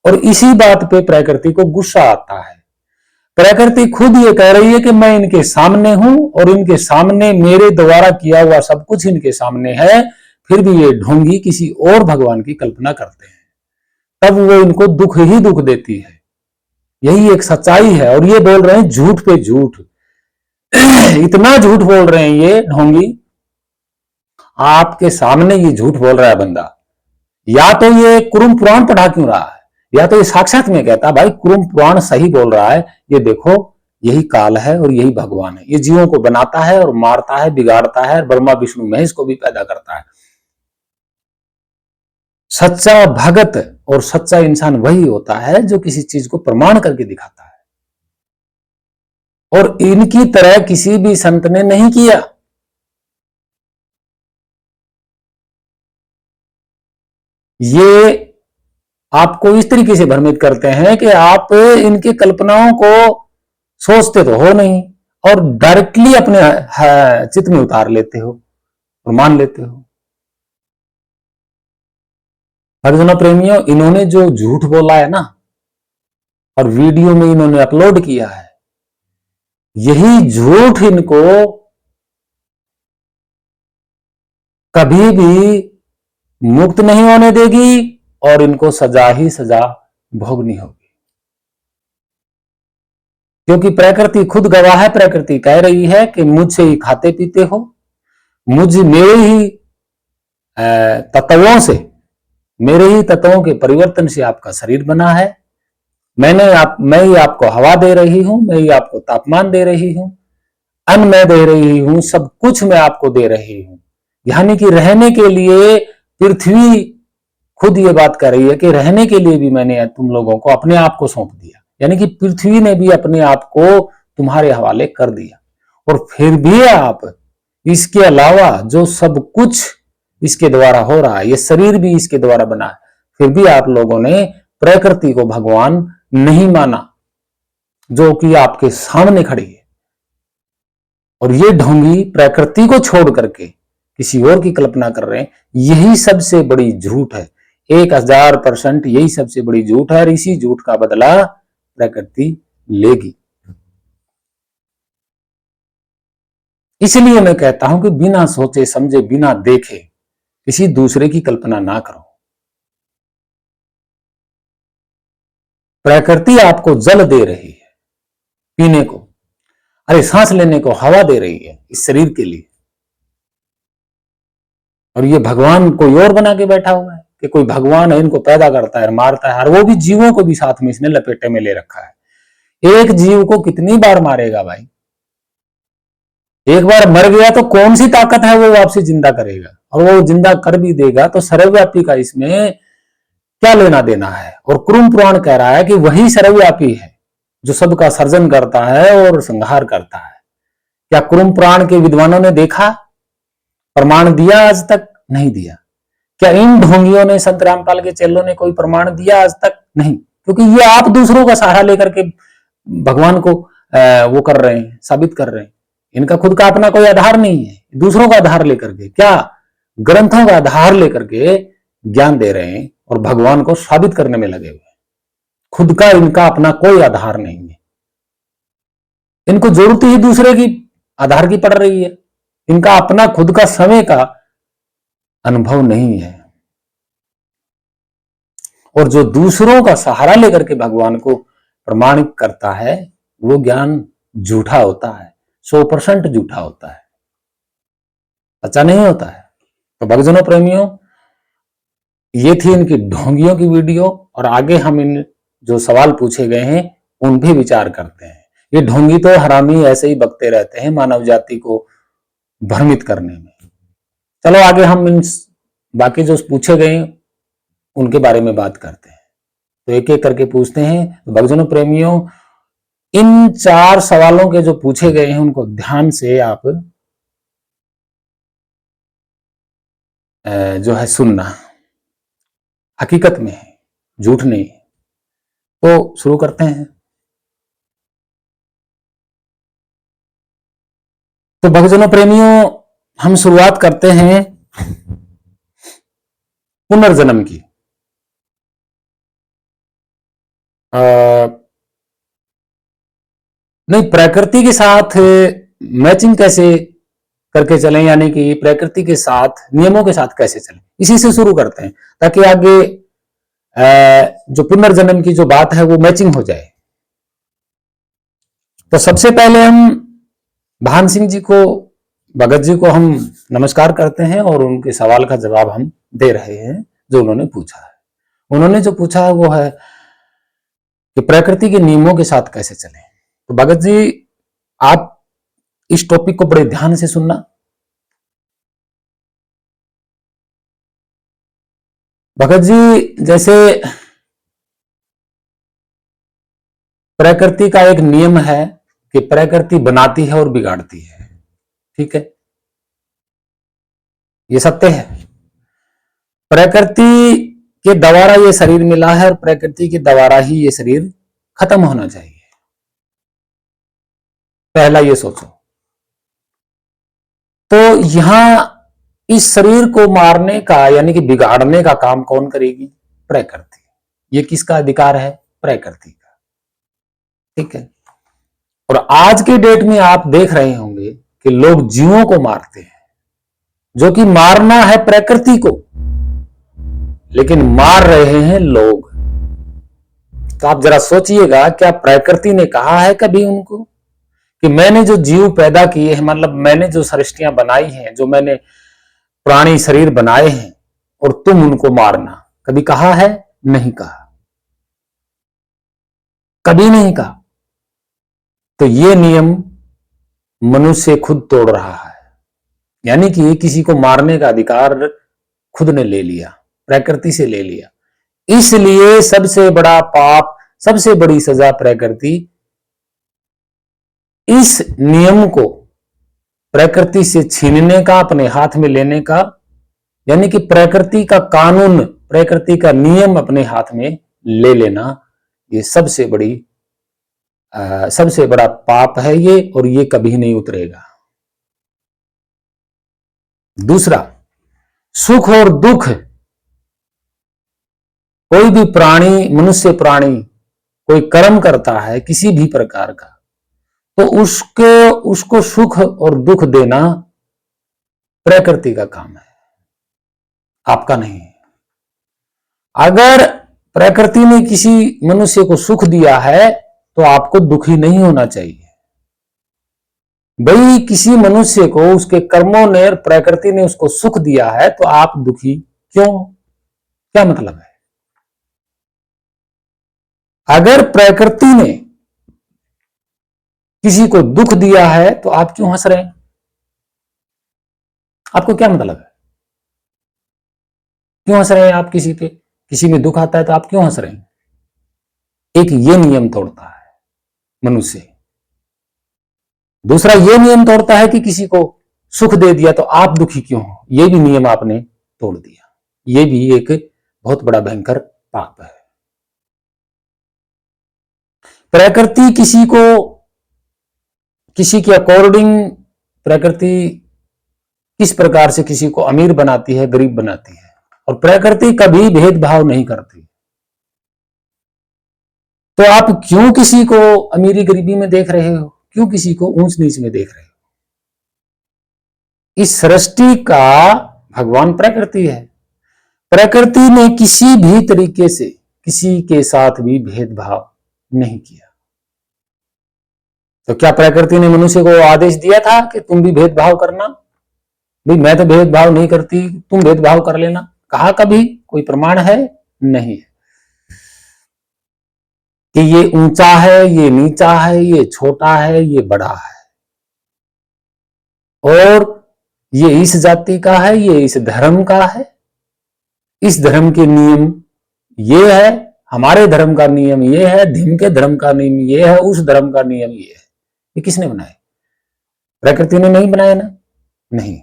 और इसी बात पे प्रकृति को गुस्सा आता है। प्रकृति खुद ये कह रही है कि मैं इनके सामने हूं और इनके सामने मेरे द्वारा किया हुआ सब कुछ इनके सामने है, फिर भी ये ढोंगी किसी और भगवान की कल्पना करते हैं, तब वो इनको दुख ही दुख देती है। यही एक सच्चाई है। और ये बोल रहे हैं झूठ पे झूठ। इतना झूठ बोल रहे हैं ये ढोंगी, आपके सामने ये झूठ बोल रहा है बंदा। या तो ये कुरुम पुराण पढ़ा क्यों रहा है, या तो ये साक्षात में कहता भाई कुरुम पुराण सही बोल रहा है, ये देखो यही काल है और यही भगवान है। ये जीवों को बनाता है और मारता है, बिगाड़ता है, ब्रह्मा विष्णु महेश को भी पैदा करता है। सच्चा भगत और सच्चा इंसान वही होता है जो किसी चीज को प्रमाण करके दिखाता है, और इनकी तरह किसी भी संत ने नहीं किया। ये आपको इस तरीके से भ्रमित करते हैं कि आप इनकी कल्पनाओं को सोचते तो हो नहीं और डायरेक्टली अपने चित्त में उतार लेते हो और मान लेते हो। भक्तजनों प्रेमियों, इन्होंने जो झूठ बोला है ना और वीडियो में इन्होंने अपलोड किया है, यही झूठ इनको कभी भी मुक्त नहीं होने देगी और इनको सजा ही सजा भोगनी होगी। क्योंकि प्रकृति खुद गवाह है। प्रकृति कह रही है कि मुझसे ही खाते पीते हो, मेरे ही तत्वों से, मेरे ही तत्वों के परिवर्तन से आपका शरीर बना है। मैं ही आपको हवा दे रही हूं, मैं ही आपको तापमान दे रही हूं, अन्न मैं दे रही हूं, सब कुछ मैं आपको दे रही हूं। यानी कि रहने के लिए पृथ्वी खुद ये बात कर रही है कि रहने के लिए भी मैंने तुम लोगों को अपने आप को सौंप दिया। यानी कि पृथ्वी ने भी अपने आप को तुम्हारे हवाले कर दिया। और फिर भी आप इसके अलावा जो सब कुछ इसके द्वारा हो रहा है, ये शरीर भी इसके द्वारा बना है, फिर भी आप लोगों ने प्रकृति को भगवान नहीं माना, जो कि आपके सामने खड़ी है। और ये ढोंगी प्रकृति को छोड़ करके किसी और की कल्पना कर रहे हैं। यही सबसे बड़ी झूठ है, 1000% यही सबसे बड़ी झूठ है। और इसी झूठ का बदला प्रकृति लेगी। इसलिए मैं कहता हूं कि बिना सोचे समझे, बिना देखे किसी दूसरे की कल्पना ना करो। प्रकृति आपको जल दे रही है पीने को, अरे सांस लेने को हवा दे रही है इस शरीर के लिए, और ये भगवान कोई और बना के बैठा हुआ है कि कोई भगवान है, इनको पैदा करता है, मारता है, और वो भी जीवों को भी साथ में इसने लपेटे में ले रखा है। एक जीव को कितनी बार मारेगा भाई? एक बार मर गया तो कौन सी ताकत है वो वापसी जिंदा करेगा? और वो जिंदा कर भी देगा तो सर्वव्यापी का इसमें क्या लेना देना है? और कुरुम पुराण कह रहा है कि वही सर्वव्यापी है जो सबका सर्जन करता है और संहार करता है। क्या कुरुम पुराण के विद्वानों ने देखा, प्रमाण दिया? आज तक नहीं दिया। क्या इन ढोंगियों ने, संत रामपाल के चेलों ने कोई प्रमाण दिया? आज तक नहीं। क्योंकि ये आप दूसरों का सहारा लेकर के भगवान को वो कर रहे हैं, साबित कर रहे हैं। इनका खुद का अपना कोई आधार नहीं है, दूसरों का आधार लेकर के, क्या ग्रंथों का आधार लेकर के ज्ञान दे रहे हैं और भगवान को साबित करने में लगे हुए हैं। खुद का इनका अपना कोई आधार नहीं है। इनको जरूरत ही दूसरे की आधार की पड़ रही है। इनका अपना खुद का समय का अनुभव नहीं है। और जो दूसरों का सहारा लेकर के भगवान को प्रमाणित करता है वो ज्ञान झूठा होता है, 100% झूठा होता है, सच्चा नहीं होता है। तो भक्तजनों प्रेमियों, ये थी इनकी ढोंगियों की वीडियो और आगे हम इन जो सवाल पूछे गए हैं उन भी विचार करते हैं। ये ढोंगी तो हरामी ऐसे ही बकते रहते हैं मानव जाति को भ्रमित करने में। चलो आगे हम इन बाकी जो पूछे गए उनके बारे में बात करते हैं। तो एक एक करके पूछते हैं। तो भक्तजनों प्रेमियों, इन 4 सवालों के जो पूछे गए हैं उनको ध्यान से आप जो है सुनना, हकीकत में है, झूठ नहीं। तो शुरू करते हैं। तो भक्तजनों प्रेमियों, हम शुरुआत करते हैं पुनर्जन्म की। नहीं, प्रकृति के साथ मैचिंग कैसे करके चलें, यानी कि प्रकृति के साथ नियमों के साथ कैसे चलें, इसी से शुरू करते हैं ताकि आगे जो पुनर्जन्म की जो बात है वो मैचिंग हो जाए। तो सबसे पहले हम भान सिंह जी को, भगत जी को हम नमस्कार करते हैं और उनके सवाल का जवाब हम दे रहे हैं जो उन्होंने पूछा है। उन्होंने जो पूछा है वो है कि प्रकृति के नियमों के साथ कैसे चलें। तो भगत जी, आप इस टॉपिक को बड़े ध्यान से सुनना। भगत जी, जैसे प्रकृति का एक नियम है कि प्रकृति बनाती है और बिगाड़ती है, ठीक है, ये सत्य है। प्रकृति के द्वारा ये शरीर मिला है और प्रकृति के द्वारा ही ये शरीर खत्म होना चाहिए। पहला ये सोचो। तो यहां इस शरीर को मारने का यानी कि बिगाड़ने का काम कौन करेगी? प्रकृति। ये किसका अधिकार है? प्रकृति का, ठीक है। और आज के डेट में आप देख रहे होंगे कि लोग जीवों को मारते हैं, जो कि मारना है प्रकृति को, लेकिन मार रहे हैं लोग। तो आप जरा सोचिएगा, क्या प्रकृति ने कहा है कभी उनको कि मैंने जो जीव पैदा किए हैं, मतलब मैंने जो सृष्टियां बनाई हैं, जो मैंने प्राणी शरीर बनाए हैं और तुम उनको मारना, कभी कहा है? नहीं कहा, कभी नहीं कहा। तो ये नियम मनुष्य खुद तोड़ रहा है, यानी कि किसी को मारने का अधिकार खुद ने ले लिया, प्रकृति से ले लिया। इसलिए सबसे बड़ा पाप, सबसे बड़ी सजा प्रकृति इस नियम को प्रकृति से छीनने का, अपने हाथ में लेने का, यानी कि प्रकृति का कानून, प्रकृति का नियम अपने हाथ में ले लेना, ये सबसे बड़ा पाप है ये, और ये कभी नहीं उतरेगा। दूसरा, सुख और दुख, कोई भी प्राणी, मनुष्य प्राणी कोई कर्म करता है किसी भी प्रकार का, तो उसको सुख और दुख देना प्रकृति का काम है, आपका नहीं है। अगर प्रकृति ने किसी मनुष्य को सुख दिया है तो आपको दुखी नहीं होना चाहिए। भाई, किसी मनुष्य को उसके कर्मों ने, प्रकृति ने उसको सुख दिया है तो आप दुखी क्यों? क्या मतलब है? अगर प्रकृति ने किसी को दुख दिया है तो आप क्यों हंस रहे हैं? आपको क्या मतलब है? क्यों हंस रहे हैं आप? किसी पे, किसी में दुख आता है तो आप क्यों हंस रहे हैं? एक ये नियम तोड़ता है मनुष्य। दूसरा ये नियम तोड़ता है कि किसी को सुख दे दिया तो आप दुखी क्यों हो, ये भी नियम आपने तोड़ दिया। ये भी एक बहुत बड़ा भयंकर पाप है। प्रकृति किसी के अकॉर्डिंग प्रकृति किस प्रकार से किसी को अमीर बनाती है, गरीब बनाती है। और प्रकृति कभी भेदभाव नहीं करती। तो आप क्यों किसी को अमीरी गरीबी में देख रहे हो, क्यों किसी को ऊंच नीच में देख रहे हो? इस सृष्टि का भगवान प्रकृति है। प्रकृति ने किसी भी तरीके से किसी के साथ भी भेदभाव नहीं किया। तो क्या प्रकृति ने मनुष्य को आदेश दिया था कि तुम भी भेदभाव करना? भाई मैं तो भेदभाव नहीं करती, तुम भेदभाव कर लेना। कहा कभी? कोई प्रमाण है? नहीं है कि ये ऊंचा है, ये नीचा है, ये छोटा है, ये बड़ा है, और ये इस जाति का है, ये इस धर्म का है, इस धर्म के नियम ये है, हमारे धर्म का नियम ये है, धिम के धर्म का नियम ये है, उस धर्म का नियम ये है। ये किसने बनाए? प्रकृति ने नहीं बनाया ना? नहीं।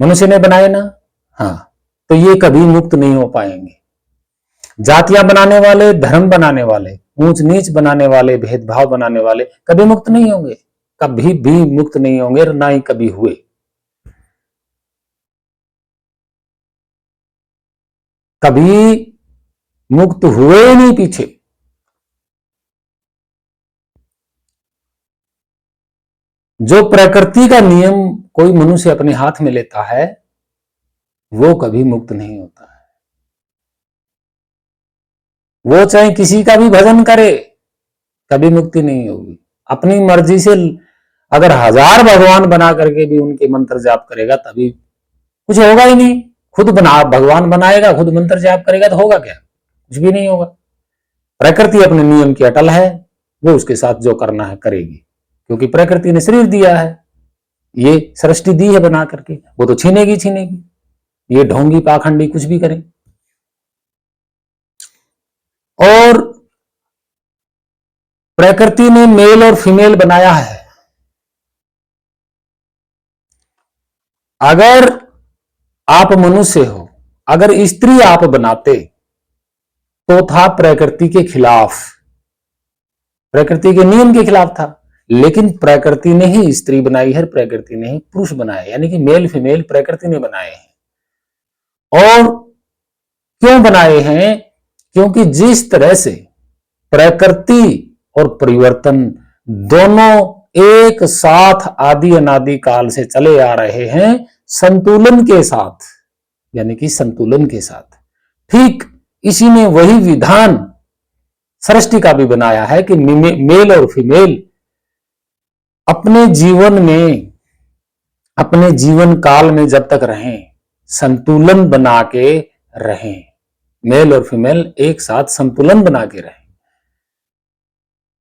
मनुष्य ने बनाए ना? हाँ। तो ये कभी मुक्त नहीं हो पाएंगे। जातियां बनाने वाले, धर्म बनाने वाले, ऊंच नीच बनाने वाले, भेदभाव बनाने वाले कभी मुक्त नहीं होंगे, कभी भी मुक्त नहीं होंगे, ना ही कभी हुए। कभी मुक्त हुए नहीं पीछे। जो प्रकृति का नियम कोई मनुष्य अपने हाथ में लेता है वो कभी मुक्त नहीं होता है। वो चाहे किसी का भी भजन करे, कभी मुक्ति नहीं होगी। अपनी मर्जी से अगर 1000 भगवान बना करके भी उनके मंत्र जाप करेगा तभी कुछ होगा ही नहीं। खुद भगवान बनाएगा, खुद मंत्र जाप करेगा तो होगा क्या? कुछ भी नहीं होगा। प्रकृति अपने नियम की अटल है, वो उसके साथ जो करना है करेगी, क्योंकि प्रकृति ने शरीर दिया है, ये सृष्टि दी है बना करके, वो तो छीनेगी छीनेगी। ये ढोंगी पाखंडी कुछ भी करें। और प्रकृति ने मेल और फीमेल बनाया है। अगर आप मनुष्य हो, अगर स्त्री आप बनाते तो था प्रकृति के खिलाफ, प्रकृति के नियम के खिलाफ था। लेकिन प्रकृति ने ही स्त्री बनाई है, प्रकृति ने ही पुरुष बनाए, यानी कि मेल फीमेल प्रकृति ने बनाए हैं। और क्यों बनाए हैं? क्योंकि जिस तरह से प्रकृति और परिवर्तन दोनों एक साथ आदि अनादि काल से चले आ रहे हैं संतुलन के साथ, यानी कि संतुलन के साथ, ठीक इसी ने वही विधान सृष्टि का भी बनाया है कि मेल और फीमेल अपने जीवन में, अपने जीवन काल में जब तक रहें संतुलन बना के रहें। मेल और फीमेल एक साथ संतुलन बना के रहें।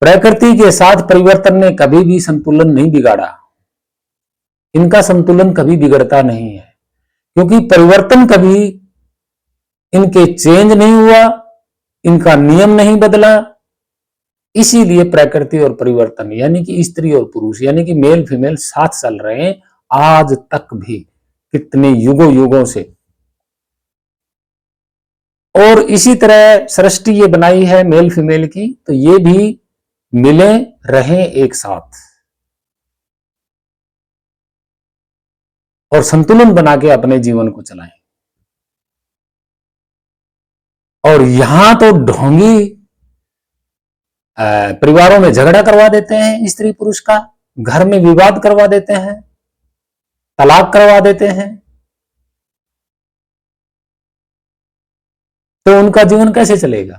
प्रकृति के साथ परिवर्तन ने कभी भी संतुलन नहीं बिगाड़ा। इनका संतुलन कभी बिगड़ता नहीं है, क्योंकि परिवर्तन कभी इनके चेंज नहीं हुआ, इनका नियम नहीं बदला। इसीलिए प्रकृति और परिवर्तन यानी कि स्त्री और पुरुष यानी कि मेल फीमेल साथ चल रहे हैं आज तक भी, कितने युगों युगों से। और इसी तरह सृष्टि ये बनाई है मेल फीमेल की, तो ये भी मिले रहें एक साथ और संतुलन बना के अपने जीवन को चलाएं। और यहां तो ढोंगी परिवारों में झगड़ा करवा देते हैं, स्त्री पुरुष का घर में विवाद करवा देते हैं, तलाक करवा देते हैं। तो उनका जीवन कैसे चलेगा?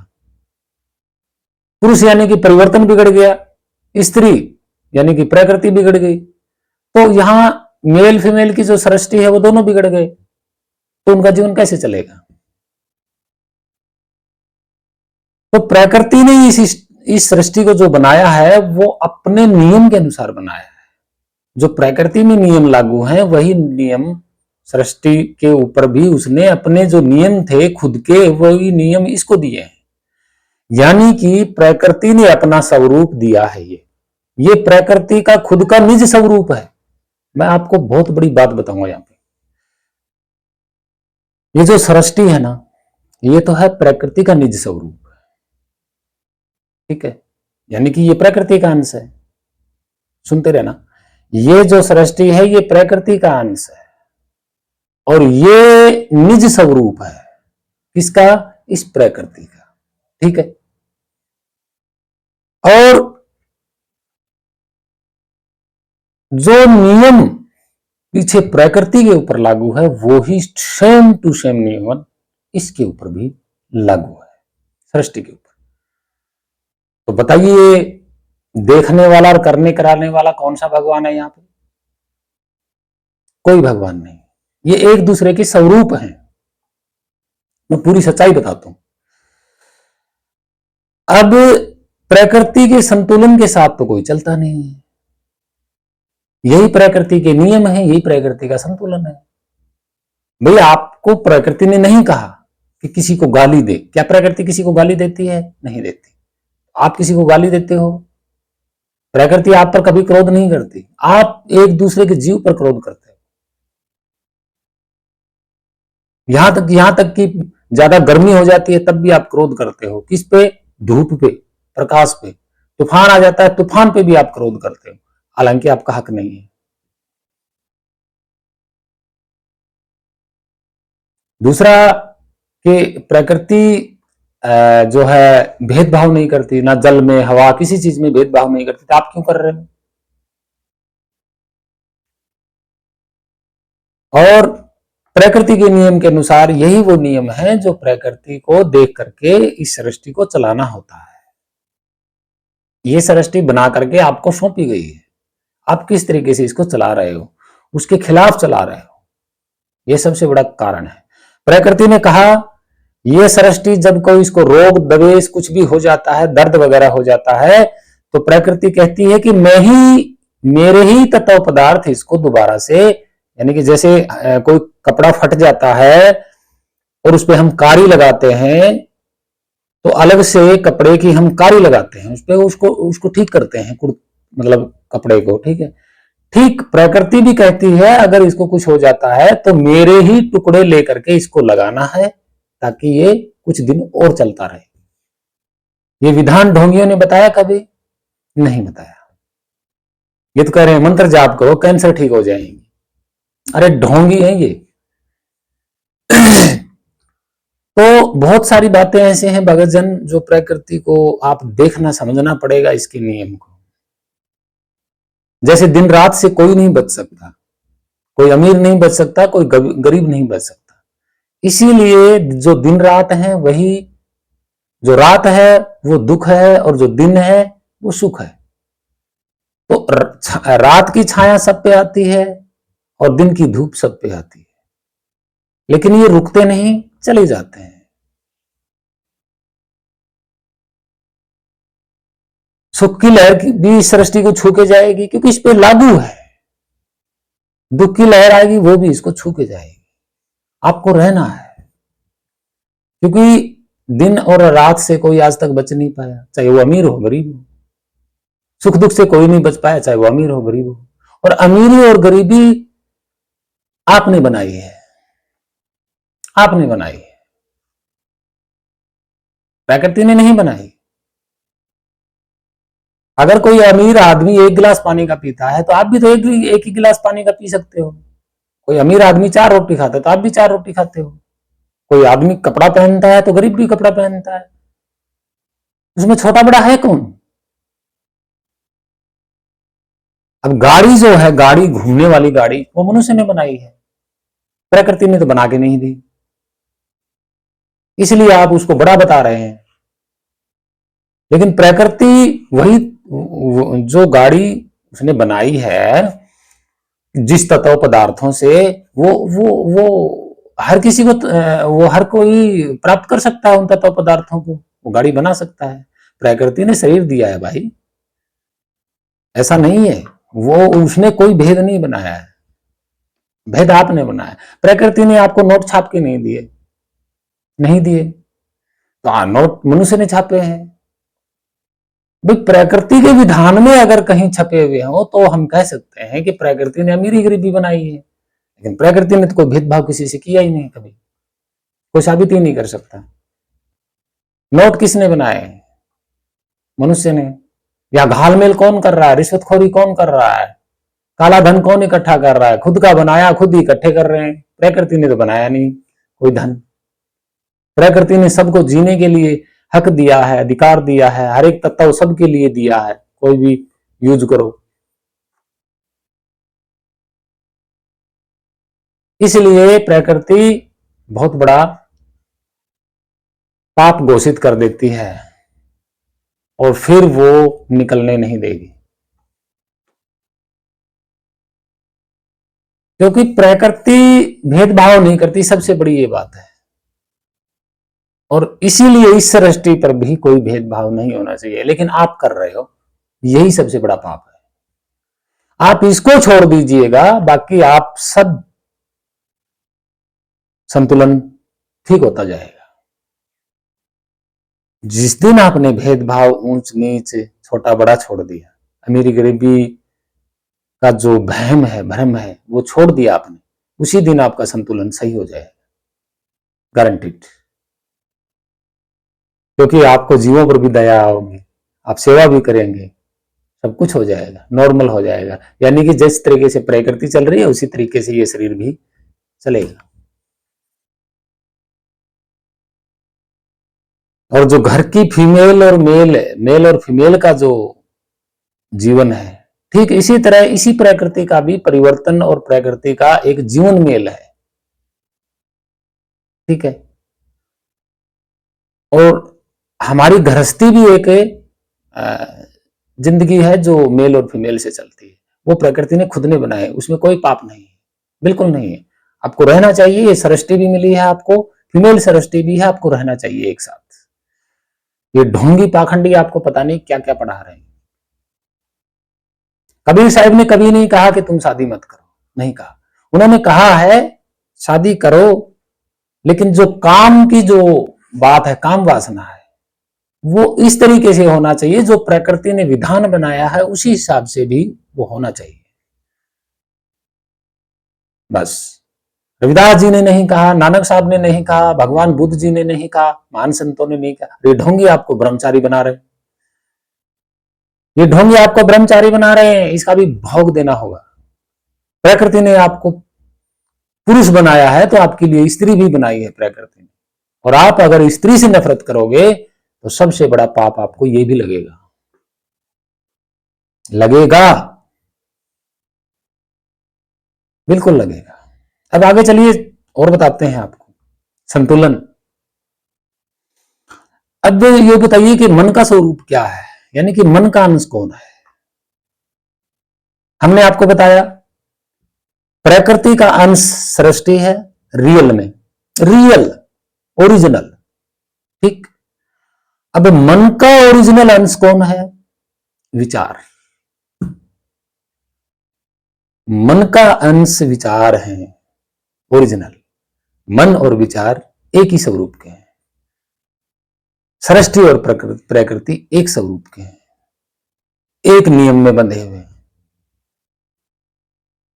पुरुष यानी कि परिवर्तन बिगड़ गया, स्त्री यानी कि प्रकृति बिगड़ गई। तो यहां मेल फीमेल की जो सृष्टि है वो दोनों बिगड़ गए, तो उनका जीवन कैसे चलेगा? तो प्रकृति ने इस सृष्टि को जो बनाया है वो अपने नियम के अनुसार बनाया है। जो प्रकृति में नियम लागू हैं वही नियम सृष्टि के ऊपर भी उसने अपने जो नियम थे खुद के, वही नियम इसको दिए हैं। यानी कि प्रकृति ने अपना स्वरूप दिया है। ये प्रकृति का खुद का निज स्वरूप है। मैं आपको बहुत बड़ी बात बताऊंगा यहां पे। ये जो सृष्टि है ना, ये तो है प्रकृति का निज स्वरूप, ठीक है, यानी कि ये प्रकृति का अंश है। सुनते रहना, ये जो सृष्टि है ये प्रकृति का अंश है और ये निज स्वरूप है। किसका? इस प्रकृति का। ठीक है। और जो नियम पीछे प्रकृति के ऊपर लागू है वो ही सेम टू सेम नियम इसके ऊपर भी लागू है, सृष्टि के ऊपर। तो बताइए, देखने वाला और करने कराने वाला कौन सा भगवान है? यहां पे कोई भगवान नहीं, ये एक दूसरे के स्वरूप हैं। मैं पूरी सच्चाई बताता हूं। अब प्रकृति के संतुलन के साथ तो कोई चलता नहीं है, यही प्रकृति के नियम है, यही प्रकृति का संतुलन है। भाई आपको प्रकृति ने नहीं कहा कि किसी को गाली दे। क्या प्रकृति किसी को गाली देती है? नहीं देती। आप किसी को गाली देते हो? प्रकृति आप पर कभी क्रोध नहीं करती। आप एक दूसरे के जीव पर क्रोध करते हो। यहां तक कि ज्यादा गर्मी हो जाती है तब भी आप क्रोध करते हो। किस पे? धूप पे, प्रकाश पे। तूफान आ जाता है, तूफान पे भी आप क्रोध करते हो, हालांकि आपका हक नहीं है। दूसरा कि प्रकृति जो है भेदभाव नहीं करती, ना जल में, हवा, किसी चीज में भेदभाव नहीं करती। तो आप क्यों कर रहे हो? और प्रकृति के नियम के अनुसार यही वो नियम है जो प्रकृति को देख करके इस सृष्टि को चलाना होता है। ये सृष्टि बना करके आपको सौंपी गई है, आप किस तरीके से इसको चला रहे हो, उसके खिलाफ चला रहे हो, यह सबसे बड़ा कारण है। प्रकृति ने कहा यह सृष्टि जब कोई इसको रोग दवेश कुछ भी हो जाता है, दर्द वगैरह हो जाता है, तो प्रकृति कहती है कि मेरे ही तत्व पदार्थ इसको दोबारा से, यानी कि जैसे कोई कपड़ा फट जाता है और उस पर हम कारी लगाते हैं, तो अलग से कपड़े की हम कारी लगाते हैं, उस पर उसको ठीक करते हैं, मतलब कपड़े को। ठीक है। ठीक प्रकृति भी कहती है अगर इसको कुछ हो जाता है तो मेरे ही टुकड़े लेकर के इसको लगाना है ताकि ये कुछ दिन और चलता रहे। ये विधान ढोंगियों ने बताया? कभी नहीं बताया। ये तो कह रहे हैं मंत्र जाप करो कैंसर ठीक हो जाएंगे। अरे ढोंगी है ये। तो बहुत सारी बातें ऐसे हैं भगतजन जो प्रकृति को आप देखना समझना पड़ेगा, इसके नियम को। जैसे दिन रात से कोई नहीं बच सकता, कोई अमीर नहीं बच सकता, कोई गरीब नहीं बच सकता। इसीलिए जो दिन रात है वही, जो रात है वो दुख है और जो दिन है वो सुख है। तो रात की छाया सब पे आती है और दिन की धूप सब पे आती है, लेकिन ये रुकते नहीं, चले जाते हैं। सुख की लहर भी सृष्टि को छू के जाएगी क्योंकि इस पे लागू है। दुख की लहर आएगी वो भी इसको छू के जाएगी। आपको रहना है, क्योंकि दिन और रात से कोई आज तक बच नहीं पाया, चाहे वो अमीर हो गरीब हो। सुख दुख से कोई नहीं बच पाया, चाहे वो अमीर हो गरीब हो। और अमीरी और गरीबी आपने बनाई है, आपने बनाई है, प्रकृति ने नहीं बनाई। अगर कोई अमीर आदमी एक गिलास पानी का पीता है तो आप भी तो एक ही गिलास पानी का पी सकते हो। कोई अमीर आदमी 4 रोटी खाता है तो आप भी 4 रोटी खाते हो। कोई आदमी कपड़ा पहनता है तो गरीब भी कपड़ा पहनता है। उसमें छोटा बड़ा है कौन? अब गाड़ी जो है, गाड़ी घूमने वाली गाड़ी, वो मनुष्य ने बनाई है, प्रकृति ने तो बना के नहीं दी। इसलिए आप उसको बड़ा बता रहे हैं। लेकिन प्रकृति वही जो गाड़ी उसने बनाई है जिस तत्व पदार्थों से, वो हर किसी को, वो हर कोई प्राप्त कर सकता है उन तत्व पदार्थों को, वो गाड़ी बना सकता है। प्रकृति ने शरीर दिया है भाई, ऐसा नहीं है। वो उसने कोई भेद नहीं बनाया है, भेद आपने बनाया। प्रकृति ने आपको नोट छाप के नहीं दिए, नहीं दिए तो नोट मनुष्य ने छापे हैं। भाई प्रकृति के विधान में अगर कहीं छपे हुए हो तो हम कह सकते हैं कि प्रकृति ने अमीरी गरीबी बनाई है, लेकिन प्रकृति ने तो कोई भेदभाव किसी से किया ही नहीं, कभी कोई साबित ही नहीं कर सकता। नोट किसने बनाए? मनुष्य ने। या घालमेल कौन कर रहा है, रिश्वतखोरी कौन कर रहा है, काला धन कौन इकट्ठा कर रहा है? खुद का बनाया, खुद ही इकट्ठे कर रहे हैं। प्रकृति ने तो बनाया नहीं कोई धन। प्रकृति ने सबको जीने के लिए हक दिया है, अधिकार दिया है, हर एक तत्व सबके लिए दिया है, कोई भी यूज करो। इसलिए प्रकृति बहुत बड़ा पाप घोषित कर देती है और फिर वो निकलने नहीं देगी, क्योंकि प्रकृति भेदभाव नहीं करती, सबसे बड़ी ये बात है। और इसीलिए इस सृष्टि पर भी कोई भेदभाव नहीं होना चाहिए, लेकिन आप कर रहे हो, यही सबसे बड़ा पाप है। आप इसको छोड़ दीजिएगा, बाकी आप सब संतुलन ठीक होता जाएगा। जिस दिन आपने भेदभाव, ऊंच नीच, छोटा बड़ा छोड़ दिया, अमीरी गरीबी का जो भ्रम है वो छोड़ दिया आपने, उसी दिन आपका संतुलन सही हो जाएगा, गारंटीड। क्योंकि आपको जीवों पर भी दया होगी, आप सेवा भी करेंगे, सब कुछ हो जाएगा, नॉर्मल हो जाएगा। यानी कि जिस तरीके से प्रकृति चल रही है उसी तरीके से ये शरीर भी चलेगा। और जो घर की फीमेल और मेल और फीमेल का जो जीवन है, ठीक इसी तरह इसी प्रकृति का भी परिवर्तन और प्रकृति का एक जीवन मेल है, ठीक है। और हमारी गृहस्थी भी एक जिंदगी है जो मेल और फीमेल से चलती है, वो प्रकृति ने खुद ने बनाया है, उसमें कोई पाप नहीं है, बिल्कुल नहीं है। आपको रहना चाहिए, ये सृष्टि भी मिली है आपको, फीमेल सृष्टि भी है, आपको रहना चाहिए एक साथ। ये ढोंगी पाखंडी आपको पता नहीं क्या क्या पढ़ा रहे हैं। कबीर साहब ने कभी नहीं कहा कि तुम शादी मत करो, नहीं कहा। उन्होंने कहा है शादी करो, लेकिन जो काम की जो बात है, काम वासना है, वो इस तरीके से होना चाहिए, जो प्रकृति ने विधान बनाया है उसी हिसाब से भी वो होना चाहिए, बस। रविदास जी ने नहीं कहा, नानक साहब ने नहीं कहा, भगवान बुद्ध जी ने नहीं कहा, महान संतों ने नहीं कहा। ये ढोंगी आपको ब्रह्मचारी बना रहे, ये ढोंगी आपको ब्रह्मचारी बना रहे हैं, इसका भी भोग देना होगा। प्रकृति ने आपको पुरुष बनाया है तो आपके लिए स्त्री भी बनाई है प्रकृति ने, और आप अगर स्त्री से नफरत करोगे तो सबसे बड़ा पाप आपको ये भी लगेगा, लगेगा, बिल्कुल लगेगा। अब आगे चलिए और बताते हैं आपको संतुलन। अब ये बताइए कि मन का स्वरूप क्या है, यानी कि मन का अंश कौन है। हमने आपको बताया प्रकृति का अंश सृष्टि है, रियल में, रियल ओरिजिनल, ठीक। अब मन का ओरिजिनल अंश कौन है, विचार। मन का अंश विचार है ओरिजिनल। मन और विचार एक ही स्वरूप के हैं, सृष्टि और प्रकृति एक स्वरूप के हैं, एक नियम में बंधे हुए हैं।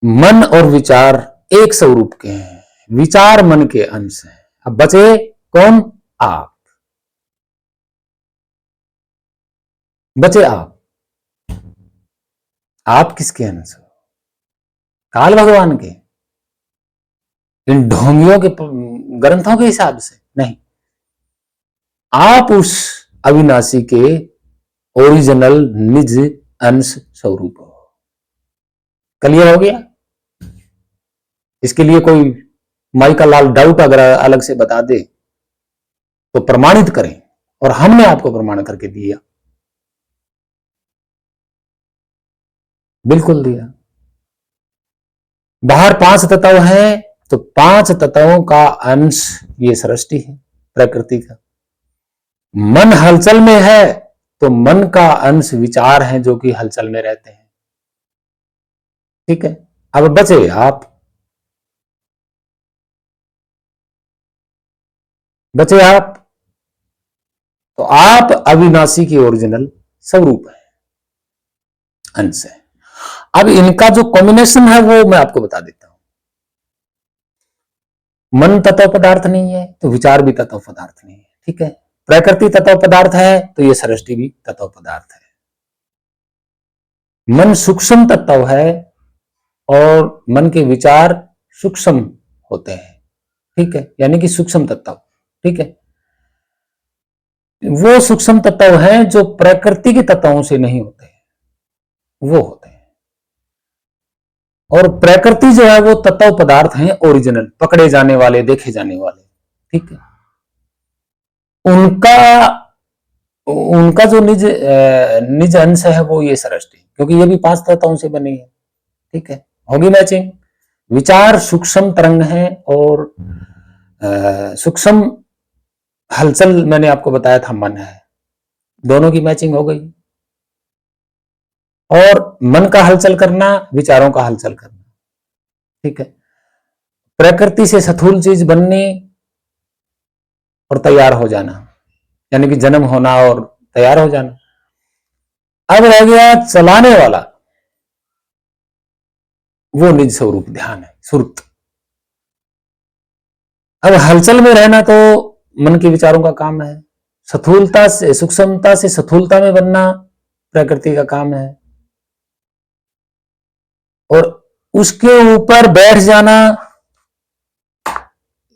मन और विचार एक स्वरूप के हैं, विचार मन के अंश हैं। अब बचे कौन, आप, बचे आप किसके अंश हो, काल भगवान के, इन ढोंगियों के ग्रंथों के हिसाब से नहीं, आप उस अविनाशी के ओरिजिनल निज अंश स्वरूप हो। क्लियर हो गया। इसके लिए कोई माई का लाल डाउट अगर अलग से बता दे तो प्रमाणित करें, और हमने आपको प्रमाण करके दिया, बिल्कुल दिया। बाहर 5 तत्व हैं, तो 5 तत्वों का अंश ये सृष्टि है प्रकृति का। मन हलचल में है तो मन का अंश विचार है जो कि हलचल में रहते हैं, ठीक है। अब बचे आप, बचे आप, तो आप अविनाशी की ओरिजिनल स्वरूप है, अंश है। अब इनका जो कॉम्बिनेशन है वो मैं आपको बता देता हूं। मन तत्व पदार्थ नहीं है तो विचार भी तत्व पदार्थ नहीं है, ठीक है। प्रकृति तत्व पदार्थ है तो ये सृष्टि भी तत्व पदार्थ है। मन सूक्ष्म तत्व है और मन के विचार सूक्ष्म होते हैं, ठीक है, यानी कि सूक्ष्म तत्व, ठीक है। वो सूक्ष्म तत्व हैं जो प्रकृति के तत्वों से नहीं होते, वो होते हैं। और प्रकृति जो है वो तत्व पदार्थ हैं ओरिजिनल, पकड़े जाने वाले, देखे जाने वाले, ठीक है। उनका उनका जो निज अंश है वो ये सृष्टि, क्योंकि ये भी 5 तत्वों से बनी है, ठीक है। होगी मैचिंग। विचार सूक्ष्म तरंग है और सूक्ष्म हलचल मैंने आपको बताया था मन है, दोनों की मैचिंग हो गई। और मन का हलचल करना, विचारों का हलचल करना, ठीक है। प्रकृति से स्थूल चीज बननी और तैयार हो जाना, यानी कि जन्म होना और तैयार हो जाना। अब रह गया चलाने वाला, वो निज स्वरूप ध्यान है, सुरत। अब हलचल में रहना तो मन के विचारों का काम है, स्थूलता से सूक्ष्मता से स्थूलता में बनना प्रकृति का काम है, और उसके ऊपर बैठ जाना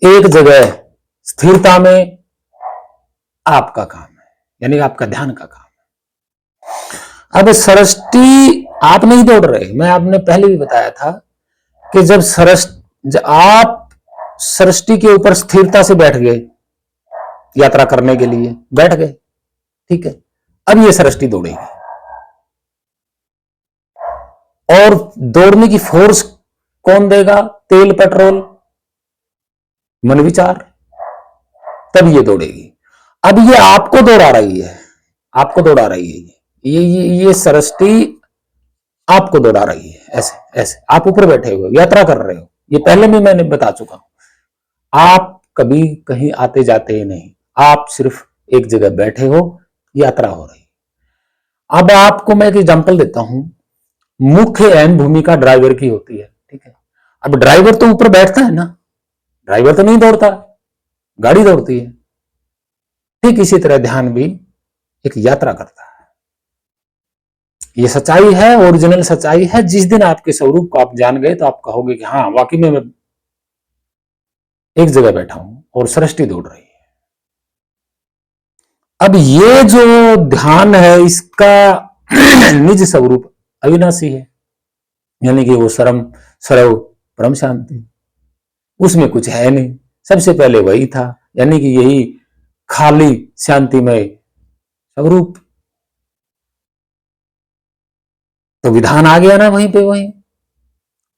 एक जगह स्थिरता में आपका काम है, यानी आपका ध्यान का काम है। अब सृष्टि आप नहीं दौड़ रहे, मैं आपने पहले भी बताया था कि जब आप सृष्टि के ऊपर स्थिरता से बैठ गए, यात्रा करने के लिए बैठ गए, ठीक है। अब ये सृष्टि दौड़ेगी, और दौड़ने की फोर्स कौन देगा? तेल, पेट्रोल, मन, विचार, तब ये दौड़ेगी। अब ये आपको दौड़ा रही है, आपको दौड़ा रही है, ये सृष्टि आपको दौड़ा रही है, ऐसे ऐसे आप ऊपर बैठे हुए यात्रा कर रहे हो। ये पहले भी मैंने बता चुका हूं। आप कभी कहीं आते जाते नहीं, आप सिर्फ एक जगह बैठे हो, यात्रा हो रही। अब आपको मैं एक एग्जांपल देता हूं। मुख्य अहम भूमिका ड्राइवर की होती है, ठीक है। अब ड्राइवर तो ऊपर बैठता है ना, ड्राइवर तो नहीं दौड़ता, गाड़ी दौड़ती है। ठीक इसी तरह ध्यान भी एक यात्रा करता है। ये सच्चाई है, ओरिजिनल सच्चाई है। जिस दिन आपके स्वरूप को आप जान गए तो आप कहोगे कि हाँ वाकई में मैं एक जगह बैठा हूं और सृष्टि दौड़ रही है। अब ये जो ध्यान है इसका निज स्वरूप अविनाशी है, यानी कि वो सर्व परम शांति, उसमें कुछ है नहीं, सबसे पहले वही था, यानी कि यही खाली शांतिमय स्वरूप। तो विधान आ गया ना वहीं पे वहीं।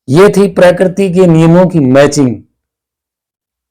ये थी प्रकृति के नियमों की मैचिंग,